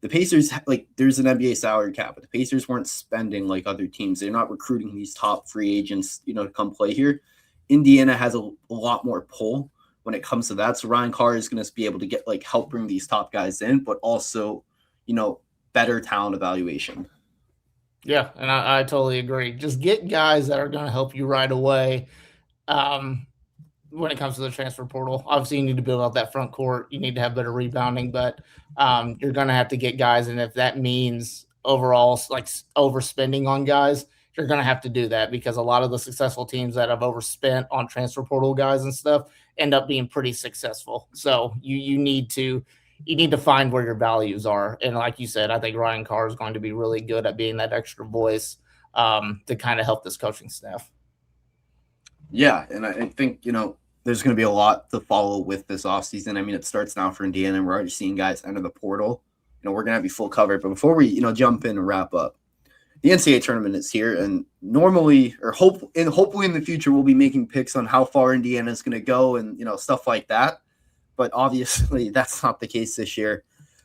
The Pacers, like, there's an NBA salary cap, but the Pacers weren't spending like other teams. They're not recruiting these top free agents, to come play here. Indiana has a lot more pull when it comes to that. So Ryan Carr is going to be able to get like help bring these top guys in, but also, better talent evaluation. Yeah, and I totally agree. Just get guys that are going to help you right away. When it comes to the transfer portal, obviously you need to build out that front court. You need to have better rebounding, but you're going to have to get guys. And if that means overall like overspending on guys, you're going to have to do that, because a lot of the successful teams that have overspent on transfer portal guys and stuff end up being pretty successful. So you need to find where your values are. And like you said, I think Ryan Carr is going to be really good at being that extra voice to kind of help this coaching staff. Yeah, and I think, there's going to be a lot to follow with this offseason. I mean, it starts now for Indiana, and we're already seeing guys enter the portal. We're going to have you full covered. But before we, jump in and wrap up, the NCAA tournament is here, and normally, or hopefully in the future, we'll be making picks on how far Indiana is going to go and, stuff like that. But obviously, that's not the case this year.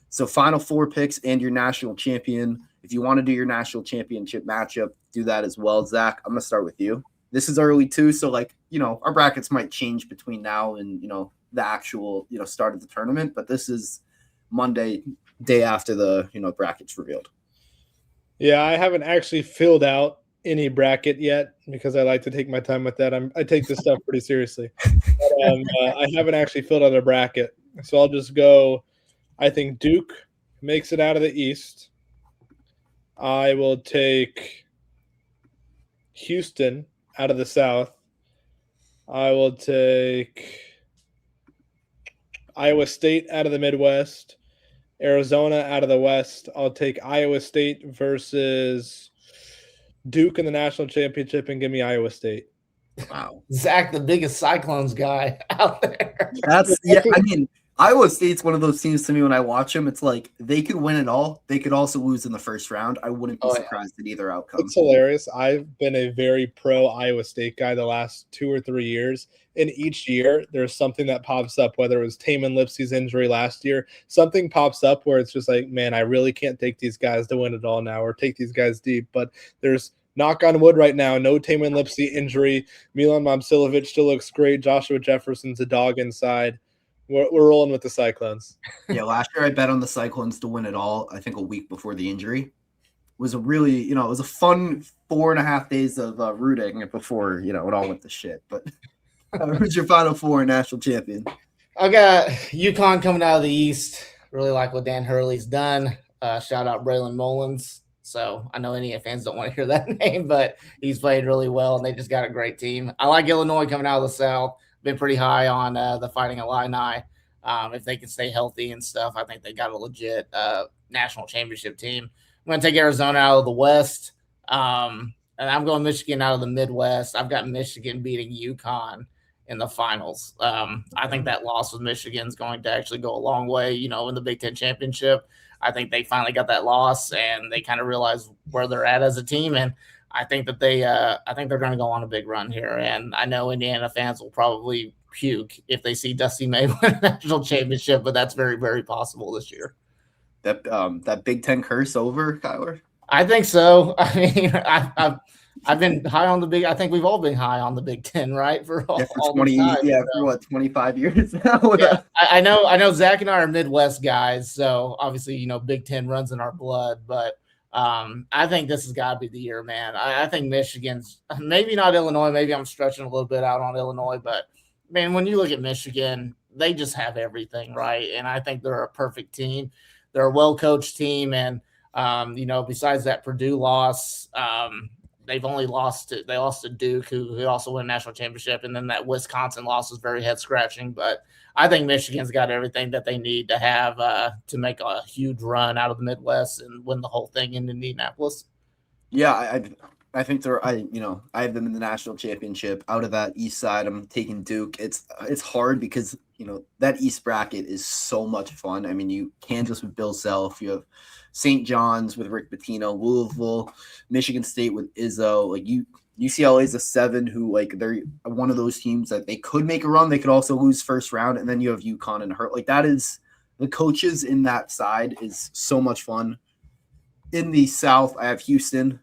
So Final Four picks and your national champion. If you want to do your national championship matchup, do that as well. Zach, I'm going to start with you. This is early too, so like, our brackets might change between now and, the actual, start of the tournament. But this is Monday, day after the, brackets revealed. Yeah, I haven't actually filled out any bracket yet because I like to take my time with that. I take this stuff pretty seriously. But, I haven't actually filled out a bracket. So I'll just go, I think Duke makes it out of the East. I will take Houston out of the South. I will take Iowa State out of the Midwest. Arizona out of the West. I'll take Iowa State versus Duke in the national championship and give me Iowa State. Wow. Zach, the biggest Cyclones guy out there. I mean, Iowa State's one of those teams to me when I watch them. It's like they could win it all. They could also lose in the first round. I wouldn't be surprised at either outcome. It's hilarious. I've been a very pro Iowa State guy the last 2 or 3 years. And each year there's something that pops up, whether it was Taman Lipsey's injury last year, something pops up where it's just like, man, I really can't take these guys to win it all now or take these guys deep. But there's, knock on wood right now, no Taman Lipsey injury. Milan Momcilovic still looks great. Joshua Jefferson's a dog inside. We're rolling with the Cyclones. Yeah, last year I bet on the Cyclones to win it all, I think a week before the injury. It was a really, it was a fun 4.5 days of rooting before, it all went to shit. But who's your Final Four national champion? I got UConn coming out of the East. Really like what Dan Hurley's done. Shout out Braylon Mullins. So I know Indiana fans don't want to hear that name, but he's played really well, and they just got a great team. I like Illinois coming out of the South. Been pretty high on the Fighting Illini. If they can stay healthy and stuff, I think they got a legit national championship team. I'm going to take Arizona out of the West, and I'm going Michigan out of the Midwest. I've got Michigan beating UConn in the finals. I think that loss with Michigan is going to actually go a long way, in the Big Ten championship. I think they finally got that loss, and they kind of realize where they're at as a team, and I think that I think they're going to go on a big run here. And I know Indiana fans will probably puke if they see Dusty May win a national championship, but that's very, very possible this year. That Big Ten curse over, Kyler? I think so. I mean, I've been high on the Big. I think we've all been high on the Big Ten, right? For 20 time, for what, 25 years now. Yeah, I know. Zach and I are Midwest guys, so obviously, Big Ten runs in our blood, but. I think this has got to be the year, man. I think Michigan's maybe not Illinois. Maybe I'm stretching a little bit out on Illinois, but man, when you look at Michigan, they just have everything, right? And I think they're a perfect team. They're a well-coached team. And, besides that Purdue loss, they lost to Duke, who also won a national championship. And then that Wisconsin loss was very head scratching, but I think Michigan's got everything that they need to have to make a huge run out of the Midwest and win the whole thing in Indianapolis. Yeah, I think I have them in the national championship. Out of that East side, I'm taking Duke. It's hard because that East bracket is so much fun. I mean, you Kansas with Bill Self, you have St. John's with Rick Pitino, Louisville, Michigan State with Izzo. Like UCLA is a 7 who like they're one of those teams that they could make a run. They could also lose first round, and then you have UConn and Hurt. Like that is the coaches in that side is so much fun. In the South, I have Houston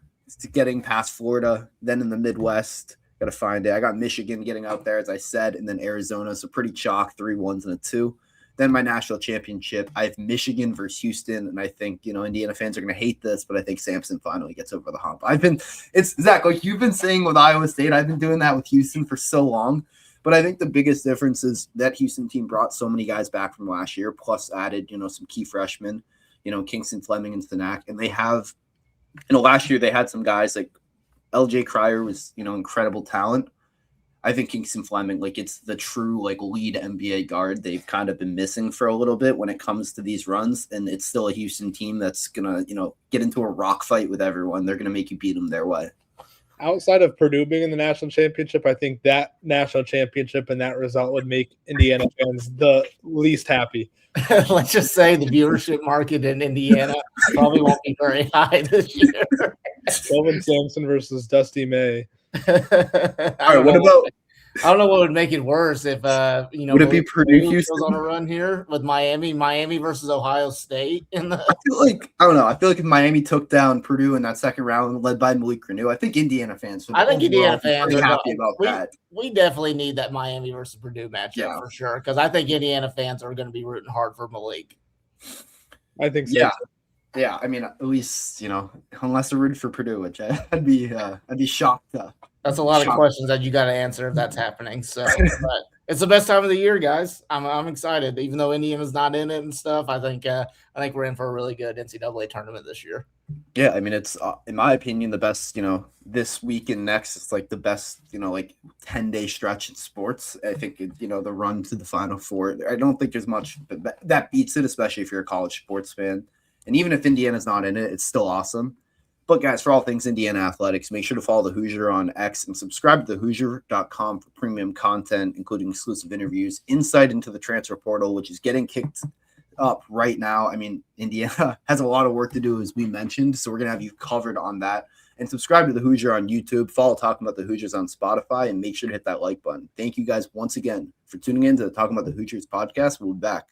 getting past Florida. Then in the Midwest, got to find it. I got Michigan getting out there, as I said, and then Arizona. So pretty chalk, 3 1s and a 2. Then my national championship, I have Michigan versus Houston, and I think Indiana fans are going to hate this, but I think Samson finally gets over the hump. It's Zach, like you've been saying with Iowa State, I've been doing that with Houston for so long, but I think the biggest difference is that Houston team brought so many guys back from last year, plus added some key freshmen, Kingston, Fleming, and Stanak, and they have, last year they had some guys like LJ Cryer was incredible talent. I think Kingston Fleming, like it's the true like lead NBA guard they've kind of been missing for a little bit when it comes to these runs. And it's still a Houston team that's gonna, get into a rock fight with everyone. They're gonna make you beat them their way. Outside of Purdue being in the national championship, I think that national championship and that result would make Indiana fans the least happy. Let's just say the viewership market in Indiana probably won't be very high this year. Kelvin Sampson versus Dusty May. All right, what about? I don't know what would make it worse if would it be Purdue Houston goes on a run here with Miami versus Ohio State in the. I don't know. I feel like if Miami took down Purdue in that second round, led by Malik Renew, I think Indiana fans. I think Indiana fans are happy about that. We definitely need that Miami versus Purdue matchup for sure because I think Indiana fans are going to be rooting hard for Malik. I think so. Yeah. I mean, at least unless they're rooting for Purdue, which I'd be shocked. That's a lot of questions that you got to answer if that's happening. So, but it's the best time of the year, guys. I'm excited, even though Indiana's not in it and stuff. I think we're in for a really good NCAA tournament this year. Yeah, I mean, it's in my opinion the best. This week and next, it's like the best. Like 10-day stretch in sports. I think the run to the Final Four. I don't think there's much that beats it, especially if you're a college sports fan. And even if Indiana's not in it, it's still awesome. But guys, for all things Indiana athletics, make sure to follow the Hoosier on X and subscribe to thehoosier.com for premium content, including exclusive interviews, insight into the transfer portal, which is getting kicked up right now. I mean, Indiana has a lot of work to do, as we mentioned, so we're going to have you covered on that. And subscribe to the Hoosier on YouTube, follow Talking About the Hoosiers on Spotify, and make sure to hit that like button. Thank you guys once again for tuning in to the Talking About the Hoosiers podcast. We'll be back.